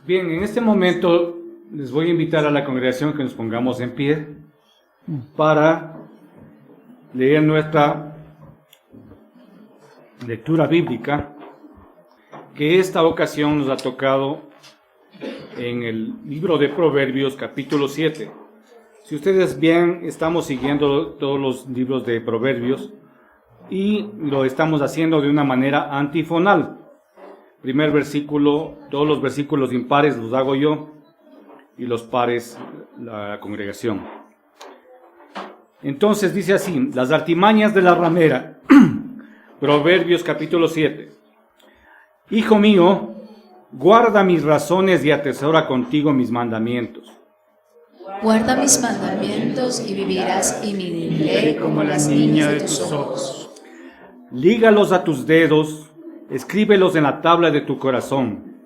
Bien, en este momento les voy a invitar a la congregación que nos pongamos en pie para leer nuestra lectura bíblica, que esta ocasión nos ha tocado en el libro de Proverbios, capítulo 7. Si ustedes bien, estamos siguiendo todos los libros de Proverbios y lo estamos haciendo de una manera antifonal. Primer versículo, todos los versículos impares los hago yo y los pares la congregación. Entonces dice así: las artimañas de la ramera. Proverbios capítulo 7. Hijo mío, guarda mis razones y atesora contigo mis mandamientos. Guarda mis mandamientos y vivirás, y mi ley como las niñas de tus ojos. Lígalos a tus dedos, escríbelos en la tabla de tu corazón.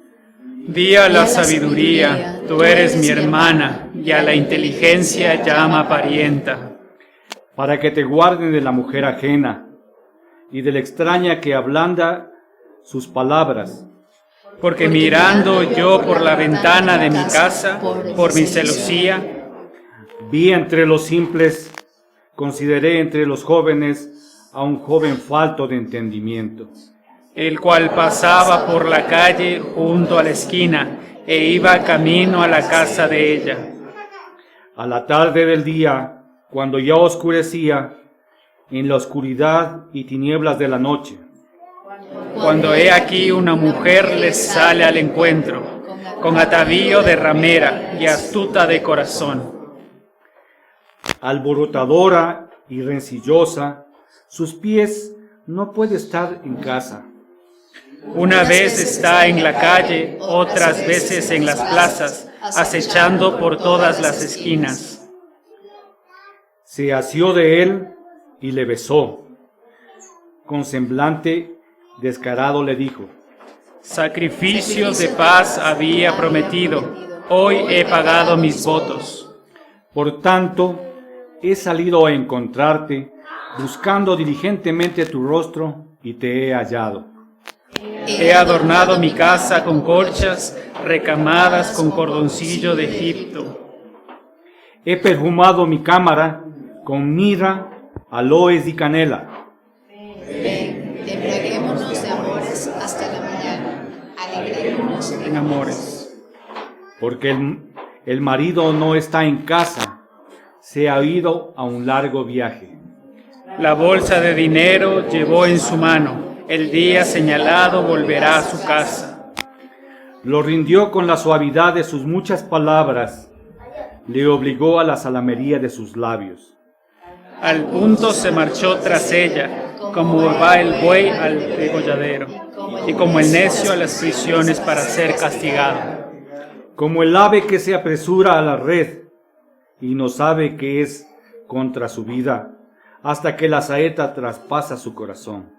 Di a la sabiduría, tú eres mi hermana, y a la inteligencia llama parienta. Para que te guarden de la mujer ajena y de la extraña que ablanda sus palabras. Porque mirando yo por la ventana de mi casa, por mi celosía, vi entre los simples, consideré entre los jóvenes a un joven falto de entendimiento, el cual pasaba por la calle junto a la esquina e iba camino a la casa de ella. A la tarde del día, cuando ya oscurecía, en la oscuridad y tinieblas de la noche, cuando he aquí una mujer les sale al encuentro, con atavío de ramera y astuta de corazón. Alborotadora y rencillosa, sus pies no puede estar en casa. Una vez está en la calle, otras veces en las plazas, acechando por todas las esquinas. Se asió de él y le besó. Con semblante descarado le dijo: sacrificios de paz había prometido, hoy he pagado mis votos. Por tanto, he salido a encontrarte, buscando diligentemente tu rostro, y te he hallado. He adornado mi casa con corchas, recamadas con cordoncillo de Egipto. he perfumado mi cámara con mirra, aloes y canela. Ven, embriaguémonos de amores hasta la mañana, alegrémonos En amores. Porque el marido no está en casa, se ha ido a un largo viaje. La bolsa de dinero llevó en su mano. El día señalado volverá a su casa. Lo rindió con la suavidad de sus muchas palabras, le obligó a la salamería de sus labios. Al punto se marchó tras ella, como va el buey al degolladero, y como el necio a las prisiones para ser castigado. Como el ave que se apresura a la red y no sabe que es contra su vida, hasta que la saeta traspasa su corazón.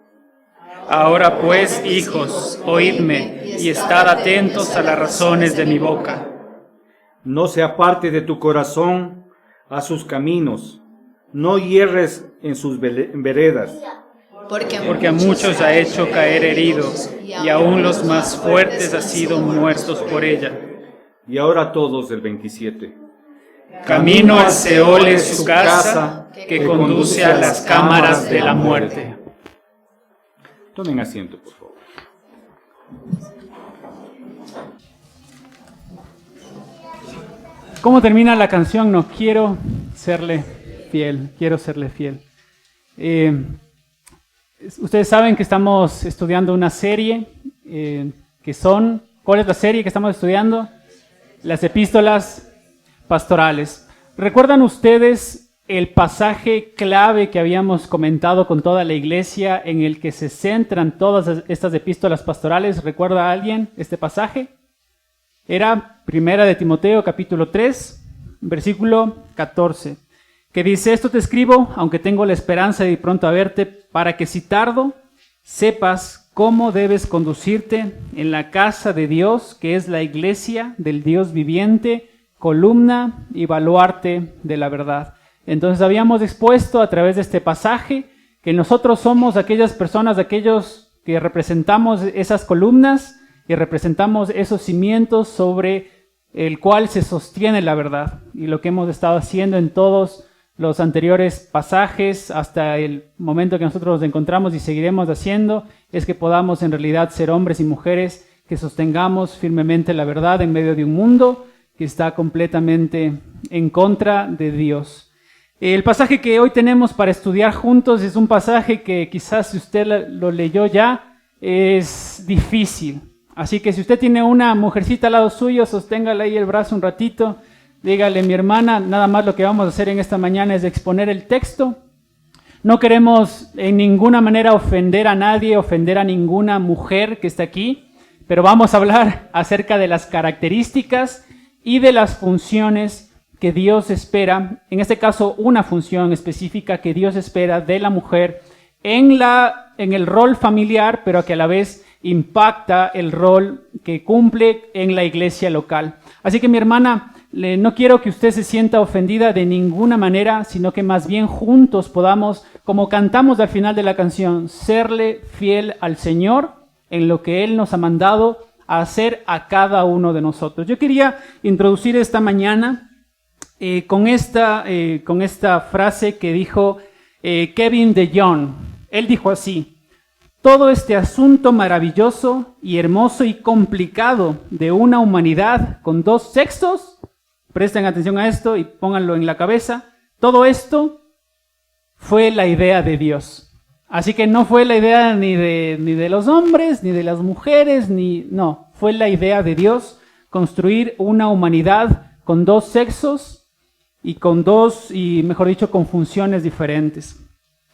Ahora pues, hijos, oídme y estad atentos a las razones de mi boca. No se aparte de tu corazón a sus caminos, no hierres en sus veredas. Porque a muchos ha hecho caer heridos, y aún los más fuertes han sido muertos por ella. Y ahora todos del 27. Camino al Seol es su casa, que conduce a las cámaras de la muerte. Tomen asiento, por favor. ¿Cómo termina la canción? No quiero serle fiel, quiero serle fiel. Ustedes saben que estamos estudiando una serie que son, ¿cuál es la serie que estamos estudiando? Las epístolas pastorales. ¿Recuerdan ustedes el pasaje clave que habíamos comentado con toda la iglesia en el que se centran todas estas epístolas pastorales? ¿Recuerda alguien este pasaje? Era 1 de Timoteo capítulo 3, versículo 14, que dice: esto te escribo, aunque tengo la esperanza de ir pronto a verte, para que si tardo, sepas cómo debes conducirte en la casa de Dios, que es la iglesia del Dios viviente, columna y baluarte de la verdad. Entonces habíamos expuesto a través de este pasaje que nosotros somos aquellas personas, aquellos que representamos esas columnas y representamos esos cimientos sobre el cual se sostiene la verdad. Y lo que hemos estado haciendo en todos los anteriores pasajes hasta el momento que nosotros nos encontramos y seguiremos haciendo es que podamos en realidad ser hombres y mujeres que sostengamos firmemente la verdad en medio de un mundo que está completamente en contra de Dios. El pasaje que hoy tenemos para estudiar juntos es un pasaje que quizás si usted lo leyó ya es difícil. Así que si usted tiene una mujercita al lado suyo, sosténgale ahí el brazo un ratito. Dígale: mi hermana, nada más lo que vamos a hacer en esta mañana es exponer el texto. No queremos en ninguna manera ofender a nadie, ofender a ninguna mujer que está aquí, pero vamos a hablar acerca de las características y de las funciones que Dios espera, en este caso una función específica que Dios espera de la mujer en el rol familiar, pero que a la vez impacta el rol que cumple en la iglesia local. Así que mi hermana, no quiero que usted se sienta ofendida de ninguna manera, sino que más bien juntos podamos, como cantamos al final de la canción, serle fiel al Señor en lo que Él nos ha mandado a hacer a cada uno de nosotros. Yo quería introducir esta mañana con esta frase que dijo Kevin DeYoung. Él dijo así: todo este asunto maravilloso y hermoso y complicado de una humanidad con dos sexos, presten atención a esto y pónganlo en la cabeza, todo esto fue la idea de Dios. Así que no fue la idea ni de los hombres, ni de las mujeres, no, fue la idea de Dios construir una humanidad con dos sexos y con con funciones diferentes.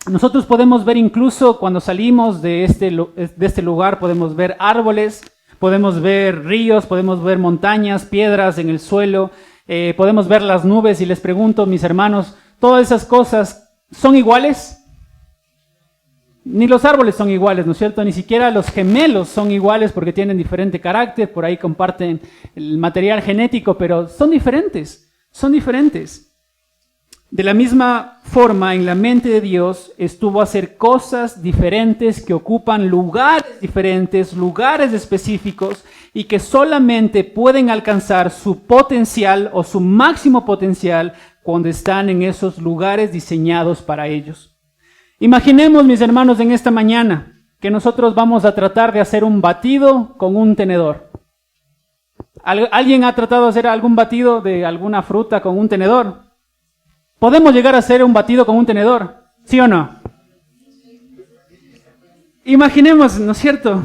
Nosotros podemos ver incluso cuando salimos de este lugar, podemos ver árboles, podemos ver ríos, podemos ver montañas, piedras en el suelo, podemos ver las nubes y les pregunto, mis hermanos, ¿todas esas cosas son iguales? Ni los árboles son iguales, ¿no es cierto? Ni siquiera los gemelos son iguales porque tienen diferente carácter, por ahí comparten el material genético, pero son diferentes, son diferentes. De la misma forma, en la mente de Dios estuvo hacer cosas diferentes que ocupan lugares diferentes, lugares específicos y que solamente pueden alcanzar su potencial o su máximo potencial cuando están en esos lugares diseñados para ellos. Imaginemos, mis hermanos, en esta mañana que nosotros vamos a tratar de hacer un batido con un tenedor. ¿Alguien ha tratado de hacer algún batido de alguna fruta con un tenedor? ¿Podemos llegar a hacer un batido con un tenedor? ¿Sí o no? Imaginemos, ¿no es cierto?,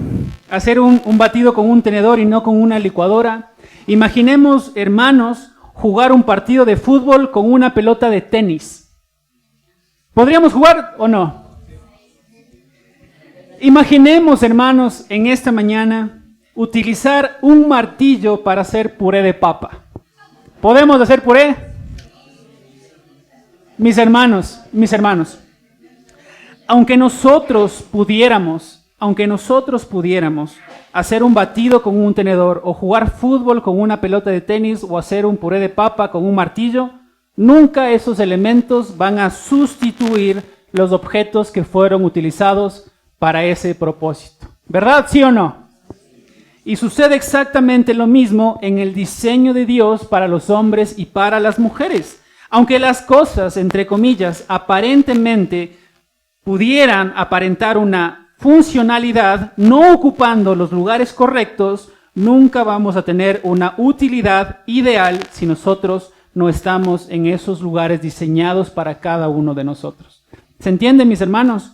hacer un batido con un tenedor y no con una licuadora. Imaginemos, hermanos, jugar un partido de fútbol con una pelota de tenis. ¿Podríamos jugar o no? Imaginemos, hermanos, en esta mañana utilizar un martillo para hacer puré de papa. ¿Podemos hacer puré? Mis hermanos, aunque nosotros pudiéramos hacer un batido con un tenedor o jugar fútbol con una pelota de tenis o hacer un puré de papa con un martillo, nunca esos elementos van a sustituir los objetos que fueron utilizados para ese propósito. ¿Verdad? ¿Sí o no? Y sucede exactamente lo mismo en el diseño de Dios para los hombres y para las mujeres. Aunque las cosas, entre comillas, aparentemente pudieran aparentar una funcionalidad, no ocupando los lugares correctos, nunca vamos a tener una utilidad ideal si nosotros no estamos en esos lugares diseñados para cada uno de nosotros. ¿Se entiende, mis hermanos?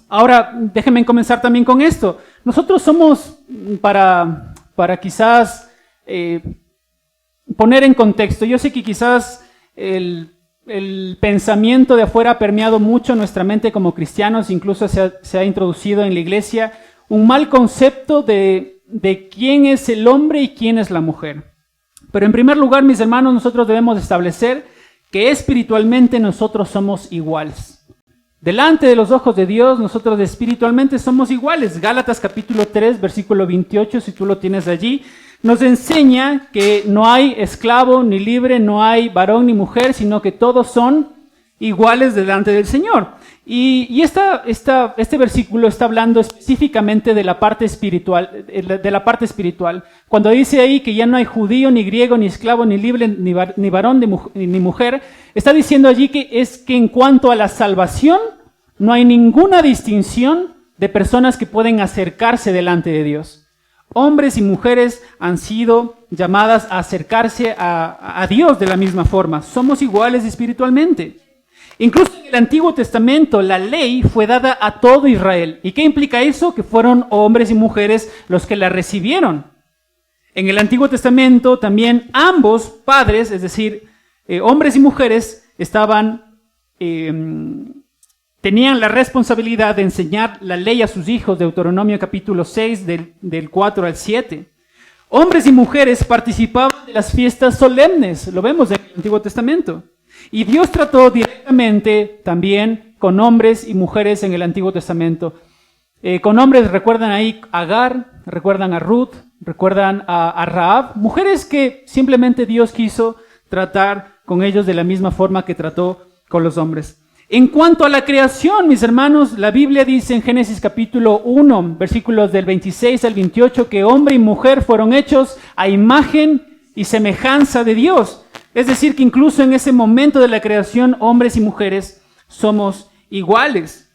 Ahora, déjenme comenzar también con esto. Nosotros somos, para quizás poner en contexto, yo sé que quizás el pensamiento de afuera ha permeado mucho nuestra mente como cristianos, incluso se ha introducido en la iglesia un mal concepto de quién es el hombre y quién es la mujer. Pero en primer lugar, mis hermanos, nosotros debemos establecer que espiritualmente nosotros somos iguales. Delante de los ojos de Dios, nosotros espiritualmente somos iguales. Gálatas capítulo 3, versículo 28, si tú lo tienes allí, nos enseña que no hay esclavo ni libre, no hay varón ni mujer, sino que todos son iguales delante del Señor. Y este versículo está hablando específicamente de la parte espiritual, Cuando dice ahí que ya no hay judío, ni griego, ni esclavo, ni libre, ni varón, ni mujer, está diciendo allí que en cuanto a la salvación, no hay ninguna distinción de personas que pueden acercarse delante de Dios. Hombres y mujeres han sido llamadas a acercarse a Dios de la misma forma. Somos iguales espiritualmente. Incluso en el Antiguo Testamento la ley fue dada a todo Israel. ¿Y qué implica eso? Que fueron hombres y mujeres los que la recibieron. En el Antiguo Testamento también ambos padres, es decir, hombres y mujeres, tenían la responsabilidad de enseñar la ley a sus hijos, Deuteronomio capítulo 6, del 4 al 7. Hombres y mujeres participaban de las fiestas solemnes, lo vemos en el Antiguo Testamento. Y Dios trató directamente también con hombres y mujeres en el Antiguo Testamento. Con hombres recuerdan ahí a Agar, recuerdan a Ruth, recuerdan a Rahab, mujeres que simplemente Dios quiso tratar con ellos de la misma forma que trató con los hombres. En cuanto a la creación, mis hermanos, la Biblia dice en Génesis capítulo 1, versículos del 26 al 28, que hombre y mujer fueron hechos a imagen y semejanza de Dios. Es decir, que incluso en ese momento de la creación, hombres y mujeres somos iguales.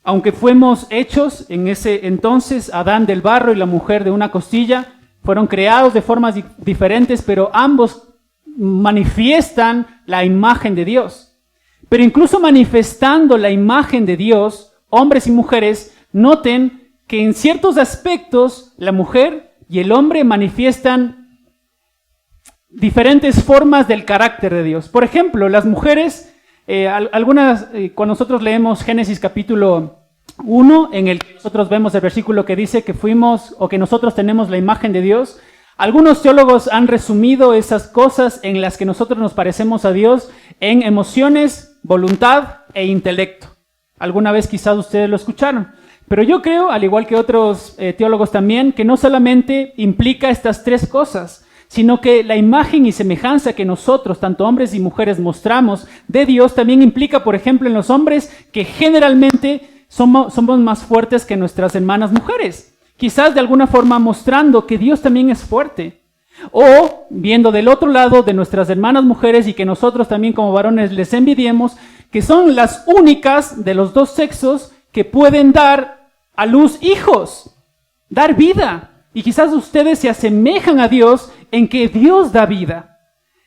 Aunque fuimos hechos en ese entonces, Adán del barro y la mujer de una costilla, fueron creados de formas diferentes, pero ambos manifiestan la imagen de Dios. Pero incluso manifestando la imagen de Dios, hombres y mujeres, noten que en ciertos aspectos la mujer y el hombre manifiestan diferentes formas del carácter de Dios. Por ejemplo, las mujeres, cuando nosotros leemos Génesis capítulo 1, en el que nosotros vemos el versículo que dice que fuimos o que nosotros tenemos la imagen de Dios, algunos teólogos han resumido esas cosas en las que nosotros nos parecemos a Dios en emociones, voluntad e intelecto. Alguna vez quizás ustedes lo escucharon. Pero yo creo, al igual que otros teólogos también, que no solamente implica estas tres cosas, sino que la imagen y semejanza que nosotros, tanto hombres y mujeres, mostramos de Dios también implica, por ejemplo, en los hombres que generalmente somos más fuertes que nuestras hermanas mujeres. Quizás de alguna forma mostrando que Dios también es fuerte. O viendo del otro lado de nuestras hermanas mujeres y que nosotros también como varones les envidiemos, que son las únicas de los dos sexos que pueden dar a luz hijos, dar vida. Y quizás ustedes se asemejan a Dios en que Dios da vida.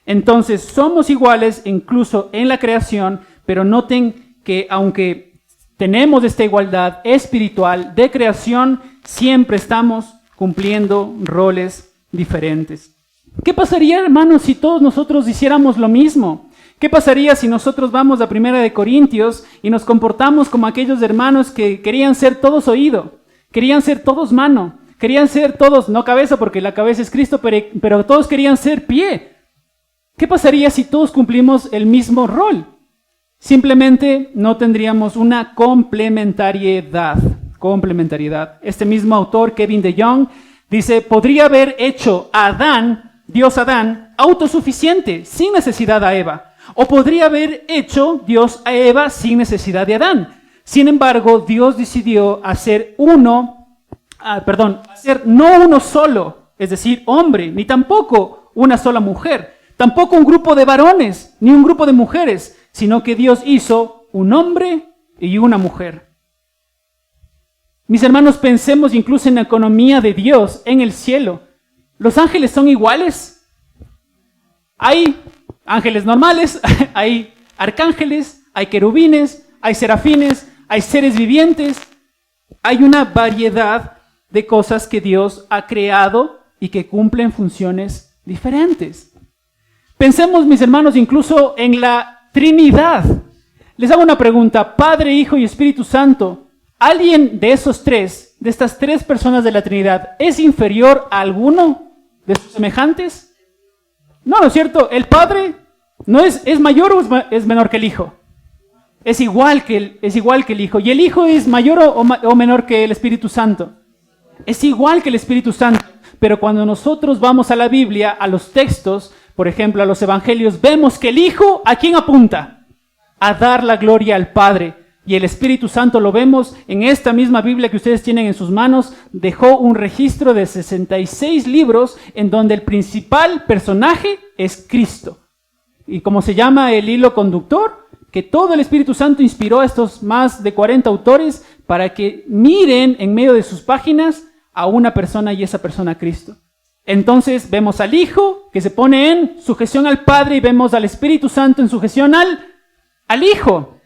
Entonces somos iguales incluso en la creación, pero noten que aunque tenemos esta igualdad espiritual de creación, siempre estamos cumpliendo roles diferentes. ¿Qué pasaría, hermanos, si todos nosotros hiciéramos lo mismo? ¿Qué pasaría si nosotros vamos a 1 Corintios y nos comportamos como aquellos hermanos que querían ser todos oído, querían ser todos mano, querían ser todos, no cabeza porque la cabeza es Cristo, pero todos querían ser pie? ¿Qué pasaría si todos cumplimos el mismo rol? Simplemente no tendríamos una complementariedad. Este mismo autor, Kevin DeYoung, dice, podría haber hecho a Adán, Dios Adán, autosuficiente, sin necesidad de Eva. O podría haber hecho Dios a Eva sin necesidad de Adán. Sin embargo, Dios decidió hacer no uno solo, es decir, hombre, ni tampoco una sola mujer, tampoco un grupo de varones, ni un grupo de mujeres, sino que Dios hizo un hombre y una mujer. Mis hermanos, pensemos incluso en la economía de Dios en el cielo. ¿Los ángeles son iguales? Hay ángeles normales, hay arcángeles, hay querubines, hay serafines, hay seres vivientes. Hay una variedad de cosas que Dios ha creado y que cumplen funciones diferentes. Pensemos, mis hermanos, incluso en la Trinidad. Les hago una pregunta. Padre, Hijo y Espíritu Santo, ¿alguien de esos tres, de estas tres personas de la Trinidad, es inferior a alguno de sus semejantes? No, ¿no es cierto? El Padre no es mayor o es menor que el Hijo. Es igual que el Hijo. ¿Y el Hijo es mayor o menor que el Espíritu Santo? Es igual que el Espíritu Santo. Pero cuando nosotros vamos a la Biblia, a los textos, por ejemplo, a los evangelios, vemos que el Hijo, ¿a quién apunta? A dar la gloria al Padre. Y el Espíritu Santo, lo vemos en esta misma Biblia que ustedes tienen en sus manos, dejó un registro de 66 libros en donde el principal personaje es Cristo. Y como se llama el hilo conductor, que todo el Espíritu Santo inspiró a estos más de 40 autores para que miren en medio de sus páginas a una persona y esa persona Cristo. Entonces vemos al Hijo que se pone en sujeción al Padre y vemos al Espíritu Santo en sujeción al Hijo.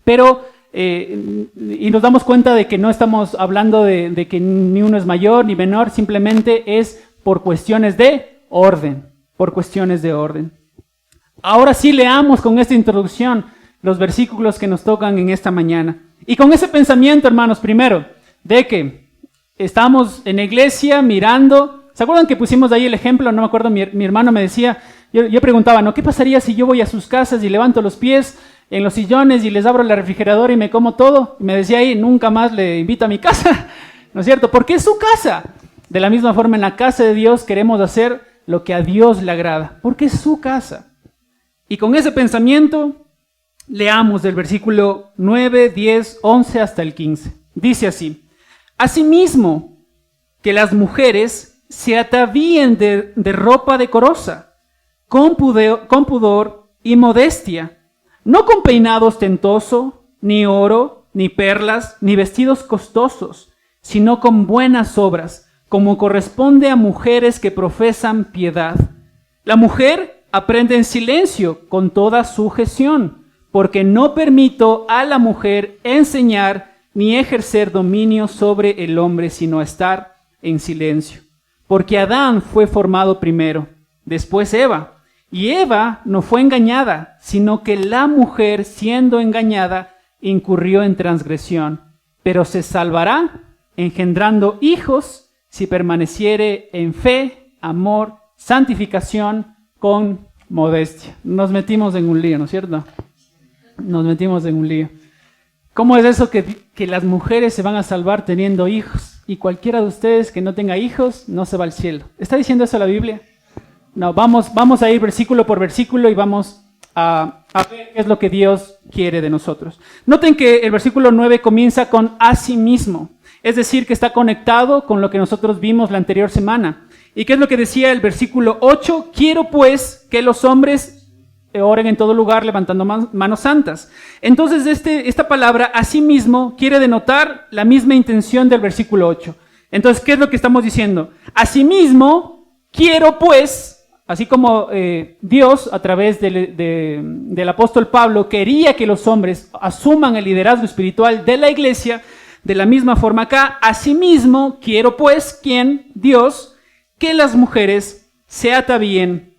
Pero, y nos damos cuenta de que no estamos hablando de que ni uno es mayor ni menor, simplemente es por cuestiones de orden, Ahora sí leamos con esta introducción los versículos que nos tocan en esta mañana. Y con ese pensamiento, hermanos, primero, de que estamos en la iglesia mirando. ¿Se acuerdan que pusimos ahí el ejemplo? No me acuerdo, mi hermano me decía, yo preguntaba, ¿no? ¿Qué pasaría si yo voy a sus casas y levanto los pies en los sillones y les abro la refrigeradora y me como todo? Y me decía ahí, nunca más le invito a mi casa, ¿no es cierto? Porque es su casa. De la misma forma, en la casa de Dios queremos hacer lo que a Dios le agrada, porque es su casa. Y con ese pensamiento, leamos del versículo 9, 10, 11 hasta el 15. Dice así: Asimismo, que las mujeres se atavíen de ropa decorosa, con pudor y modestia, no con peinado ostentoso, ni oro, ni perlas, ni vestidos costosos, sino con buenas obras, como corresponde a mujeres que profesan piedad. La mujer aprende en silencio, con toda sujeción, porque no permito a la mujer enseñar ni ejercer dominio sobre el hombre, sino estar en silencio. Porque Adán fue formado primero, después Eva. Y Eva no fue engañada, sino que la mujer, siendo engañada, incurrió en transgresión. Pero se salvará engendrando hijos si permaneciere en fe, amor, santificación, con modestia. Nos metimos en un lío, ¿no es cierto? Nos metimos en un lío. ¿Cómo es eso que las mujeres se van a salvar teniendo hijos? Y cualquiera de ustedes que no tenga hijos no se va al cielo. ¿Está diciendo eso la Biblia? No, vamos a ir versículo por versículo y vamos a ver qué es lo que Dios quiere de nosotros. Noten que el versículo 9 comienza con asimismo. Es decir, que está conectado con lo que nosotros vimos la anterior semana. ¿Y qué es lo que decía el versículo 8? Quiero pues que los hombres oren en todo lugar levantando manos santas. Entonces esta palabra asimismo quiere denotar la misma intención del versículo 8. Entonces, ¿qué es lo que estamos diciendo? Asimismo, quiero pues, así como Dios a través del apóstol Pablo quería que los hombres asuman el liderazgo espiritual de la iglesia, de la misma forma acá, asimismo quiero pues, ¿quién? Dios, que las mujeres se atavíen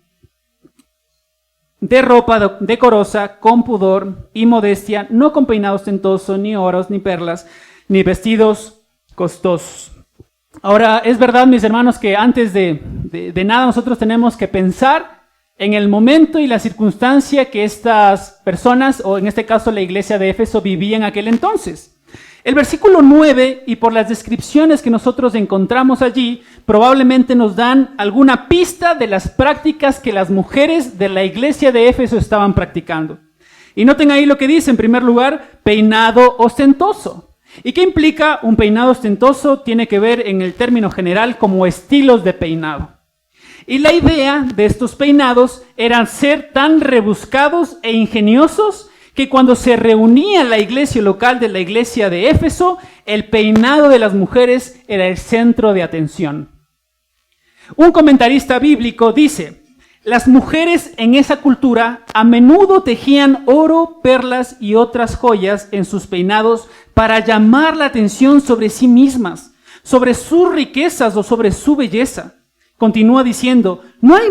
de ropa decorosa, con pudor y modestia, no con peinado ostentoso, ni oros, ni perlas, ni vestidos costosos. Ahora, es verdad, mis hermanos, que antes de nada nosotros tenemos que pensar en el momento y la circunstancia que estas personas, o en este caso la iglesia de Éfeso, vivían en aquel entonces. El versículo 9, y por las descripciones que nosotros encontramos allí, probablemente nos dan alguna pista de las prácticas que las mujeres de la iglesia de Éfeso estaban practicando. Y noten ahí lo que dice, en primer lugar, peinado ostentoso. ¿Y qué implica un peinado ostentoso? Tiene que ver en el término general como estilos de peinado. Y la idea de estos peinados era ser tan rebuscados e ingeniosos que cuando se reunía la iglesia local de la iglesia de Éfeso, el peinado de las mujeres era el centro de atención. Un comentarista bíblico dice: las mujeres en esa cultura a menudo tejían oro, perlas y otras joyas en sus peinados para llamar la atención sobre sí mismas, sobre sus riquezas o sobre su belleza. Continúa diciendo: no hay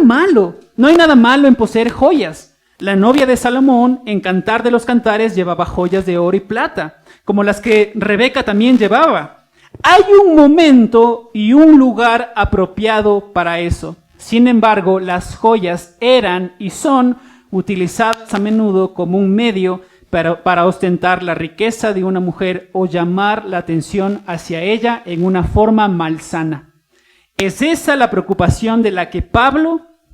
nada malo en poseer joyas. La novia de Salomón, en Cantar de los Cantares, llevaba joyas de oro y plata, como las que Rebeca también llevaba. Hay un momento y un lugar apropiado para eso. Sin embargo, las joyas eran y son utilizadas a menudo como un medio para ostentar la riqueza de una mujer o llamar la atención hacia ella en una forma malsana. Es esa la preocupación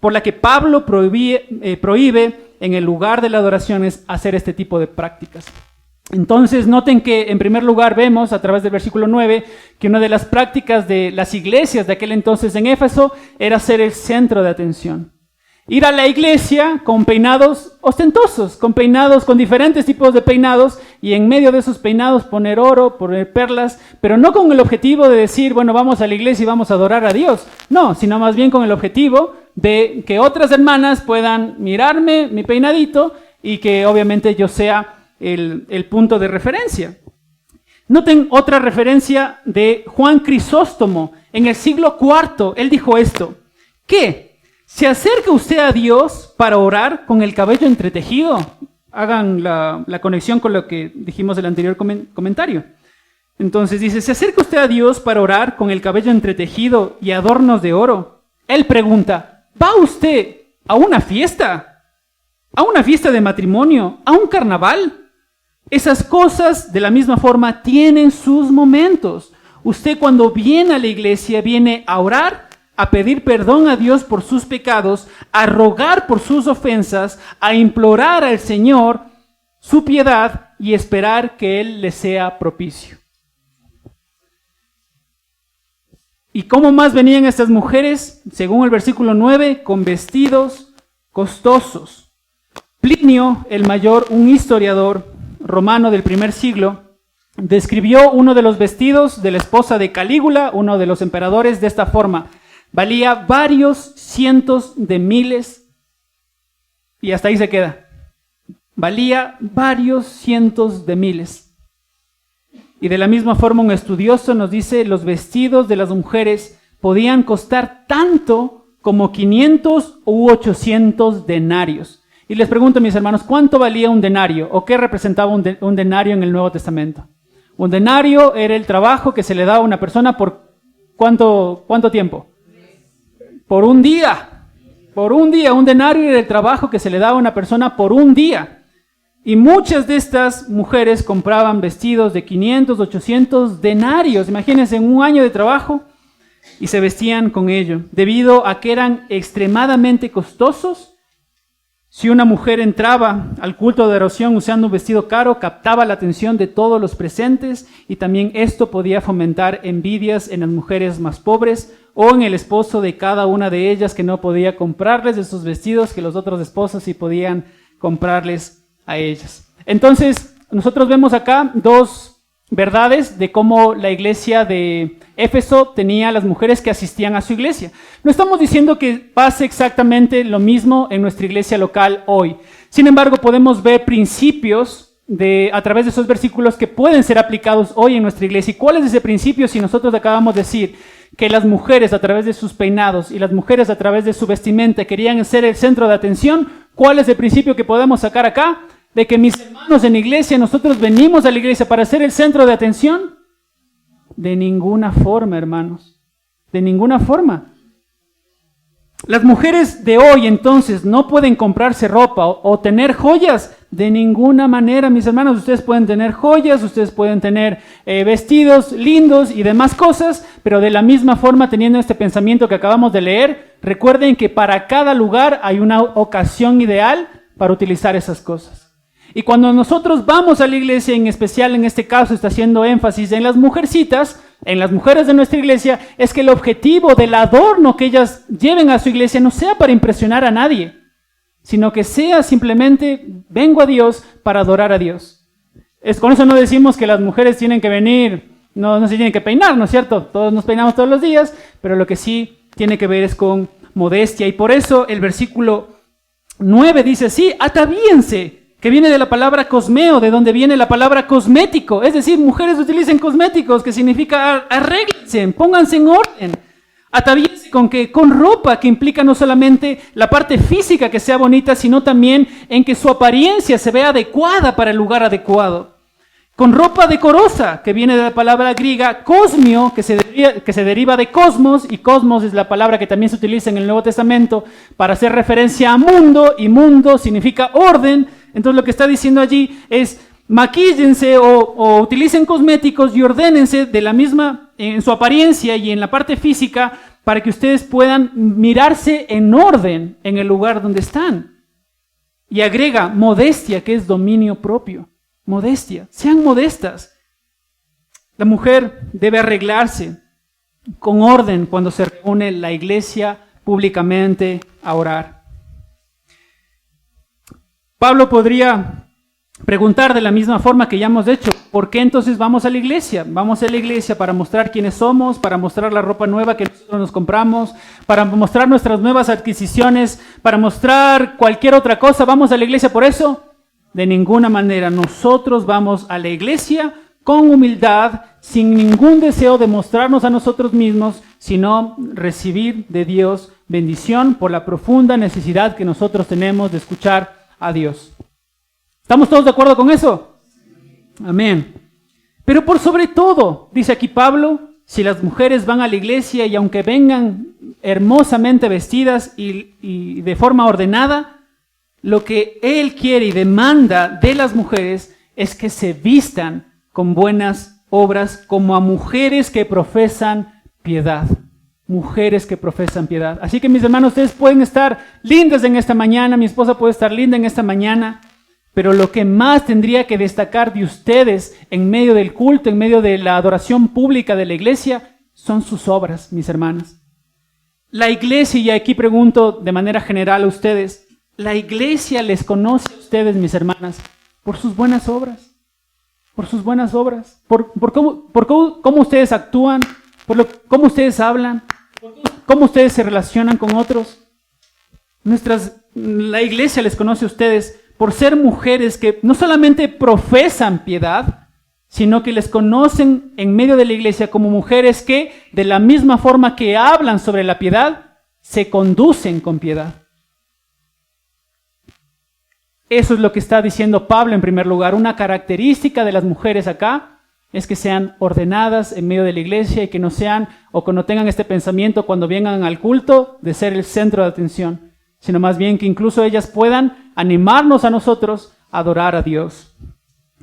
por la que Pablo prohíbe en el lugar de la adoración es hacer este tipo de prácticas. Entonces noten que en primer lugar vemos a través del versículo 9 que una de las prácticas de las iglesias de aquel entonces en Éfeso era ser el centro de atención. Ir a la iglesia con peinados ostentosos, con diferentes tipos de peinados, y en medio de esos peinados poner oro, poner perlas, pero no con el objetivo de decir, bueno, vamos a la iglesia y vamos a adorar a Dios. No, sino más bien con el objetivo de que otras hermanas puedan mirarme, mi peinadito, y que obviamente yo sea el punto de referencia. Noten otra referencia de Juan Crisóstomo. En el siglo IV, él dijo esto: ¿qué? ¿Se acerca usted a Dios para orar con el cabello entretejido? Hagan la conexión con lo que dijimos del anterior comentario. Entonces dice: ¿se acerca usted a Dios para orar con el cabello entretejido y adornos de oro? Él pregunta: ¿va usted a una fiesta? ¿A una fiesta de matrimonio? ¿A un carnaval? Esas cosas, de la misma forma, tienen sus momentos. Usted, cuando viene a la iglesia, viene a orar, a pedir perdón a Dios por sus pecados, a rogar por sus ofensas, a implorar al Señor su piedad y esperar que Él le sea propicio. ¿Y cómo más venían estas mujeres? Según el versículo 9, con vestidos costosos. Plinio el Mayor, un historiador romano del primer siglo, describió uno de los vestidos de la esposa de Calígula, uno de los emperadores, de esta forma: valía varios cientos de miles, y hasta ahí se queda. Valía varios cientos de miles. Y de la misma forma un estudioso nos dice: los vestidos de las mujeres podían costar tanto como 500 u 800 denarios. Y les pregunto, mis hermanos, ¿cuánto valía un denario? ¿O qué representaba un denario en el Nuevo Testamento? Un denario era el trabajo que se le daba a una persona por ¿cuánto tiempo? Por un día. Por un día. Un denario era el trabajo que se le daba a una persona por un día. Y muchas de estas mujeres compraban vestidos de 500, 800 denarios. Imagínense, en un año de trabajo, y se vestían con ello. Debido a que eran extremadamente costosos, si una mujer entraba al culto de adoración usando un vestido caro, captaba la atención de todos los presentes, y también esto podía fomentar envidias en las mujeres más pobres o en el esposo de cada una de ellas, que no podía comprarles de sus vestidos que los otros esposos sí podían comprarles a ellas. Entonces, nosotros vemos acá dos verdades de cómo la iglesia de Éfeso tenía a las mujeres que asistían a su iglesia. No estamos diciendo que pase exactamente lo mismo en nuestra iglesia local hoy. Sin embargo, podemos ver principios a través de esos versículos que pueden ser aplicados hoy en nuestra iglesia. ¿Y cuál es ese principio? Si nosotros acabamos de decir que las mujeres a través de sus peinados y las mujeres a través de su vestimenta querían ser el centro de atención, ¿cuál es el principio que podemos sacar acá? De que mis hermanos en la iglesia, nosotros venimos a la iglesia para ser el centro de atención. De ninguna forma, hermanos. De ninguna forma. Las mujeres de hoy entonces no pueden comprarse ropa o tener joyas. De ninguna manera, mis hermanos. Ustedes pueden tener joyas, ustedes pueden tener vestidos lindos y demás cosas, pero de la misma forma, teniendo este pensamiento que acabamos de leer, recuerden que para cada lugar hay una ocasión ideal para utilizar esas cosas. Y cuando nosotros vamos a la iglesia, en especial en este caso está haciendo énfasis en las mujercitas, en las mujeres de nuestra iglesia, es que el objetivo del adorno que ellas lleven a su iglesia no sea para impresionar a nadie, sino que sea simplemente, vengo a Dios para adorar a Dios. Con eso no decimos que las mujeres tienen que venir, no se tienen que peinar, ¿no es cierto? Todos nos peinamos todos los días, pero lo que sí tiene que ver es con modestia. Y por eso el versículo 9 dice así: atavíense, que viene de la palabra cosmeo, de donde viene la palabra cosmético. Es decir, mujeres utilicen cosméticos, que significa arréglense, pónganse en orden. Atavíense con ropa que implica no solamente la parte física que sea bonita, sino también en que su apariencia se vea adecuada para el lugar adecuado. Con ropa decorosa, que viene de la palabra griega cosmio, que se deriva de cosmos, y cosmos es la palabra que también se utiliza en el Nuevo Testamento para hacer referencia a mundo, y mundo significa orden. Entonces lo que está diciendo allí es: maquíllense o utilicen cosméticos y ordénense de la misma en su apariencia y en la parte física, para que ustedes puedan mirarse en orden en el lugar donde están. Y agrega modestia, que es dominio propio. Modestia, sean modestas. La mujer debe arreglarse con orden cuando se reúne la iglesia públicamente a orar. Pablo podría preguntar de la misma forma que ya hemos hecho: ¿por qué entonces vamos a la iglesia? Vamos a la iglesia para mostrar quiénes somos, para mostrar la ropa nueva que nosotros nos compramos, para mostrar nuestras nuevas adquisiciones, para mostrar cualquier otra cosa. ¿Vamos a la iglesia por eso? De ninguna manera. Nosotros vamos a la iglesia con humildad, sin ningún deseo de mostrarnos a nosotros mismos, sino recibir de Dios bendición por la profunda necesidad que nosotros tenemos de escuchar a Dios. ¿Estamos todos de acuerdo con eso? Amén. Pero por sobre todo, dice aquí Pablo, si las mujeres van a la iglesia y aunque vengan hermosamente vestidas y de forma ordenada, lo que él quiere y demanda de las mujeres es que se vistan con buenas obras, como a mujeres que profesan piedad. Mujeres que profesan piedad. Así que mis hermanos, ustedes pueden estar lindas en esta mañana, mi esposa puede estar linda en esta mañana, pero lo que más tendría que destacar de ustedes en medio del culto, en medio de la adoración pública de la iglesia, son sus obras, mis hermanas. La iglesia, y aquí pregunto de manera general a ustedes, la iglesia les conoce a ustedes, mis hermanas, por sus buenas obras, por sus buenas obras, por cómo ustedes actúan, cómo ustedes hablan, cómo ustedes se relacionan con otros. La iglesia les conoce a ustedes por ser mujeres que no solamente profesan piedad, sino que les conocen en medio de la iglesia como mujeres que, de la misma forma que hablan sobre la piedad, se conducen con piedad. Eso es lo que está diciendo Pablo en primer lugar. Una característica de las mujeres acá es que sean ordenadas en medio de la iglesia y que no sean o que no tengan este pensamiento cuando vengan al culto de ser el centro de atención, sino más bien que incluso ellas puedan animarnos a nosotros a adorar a Dios,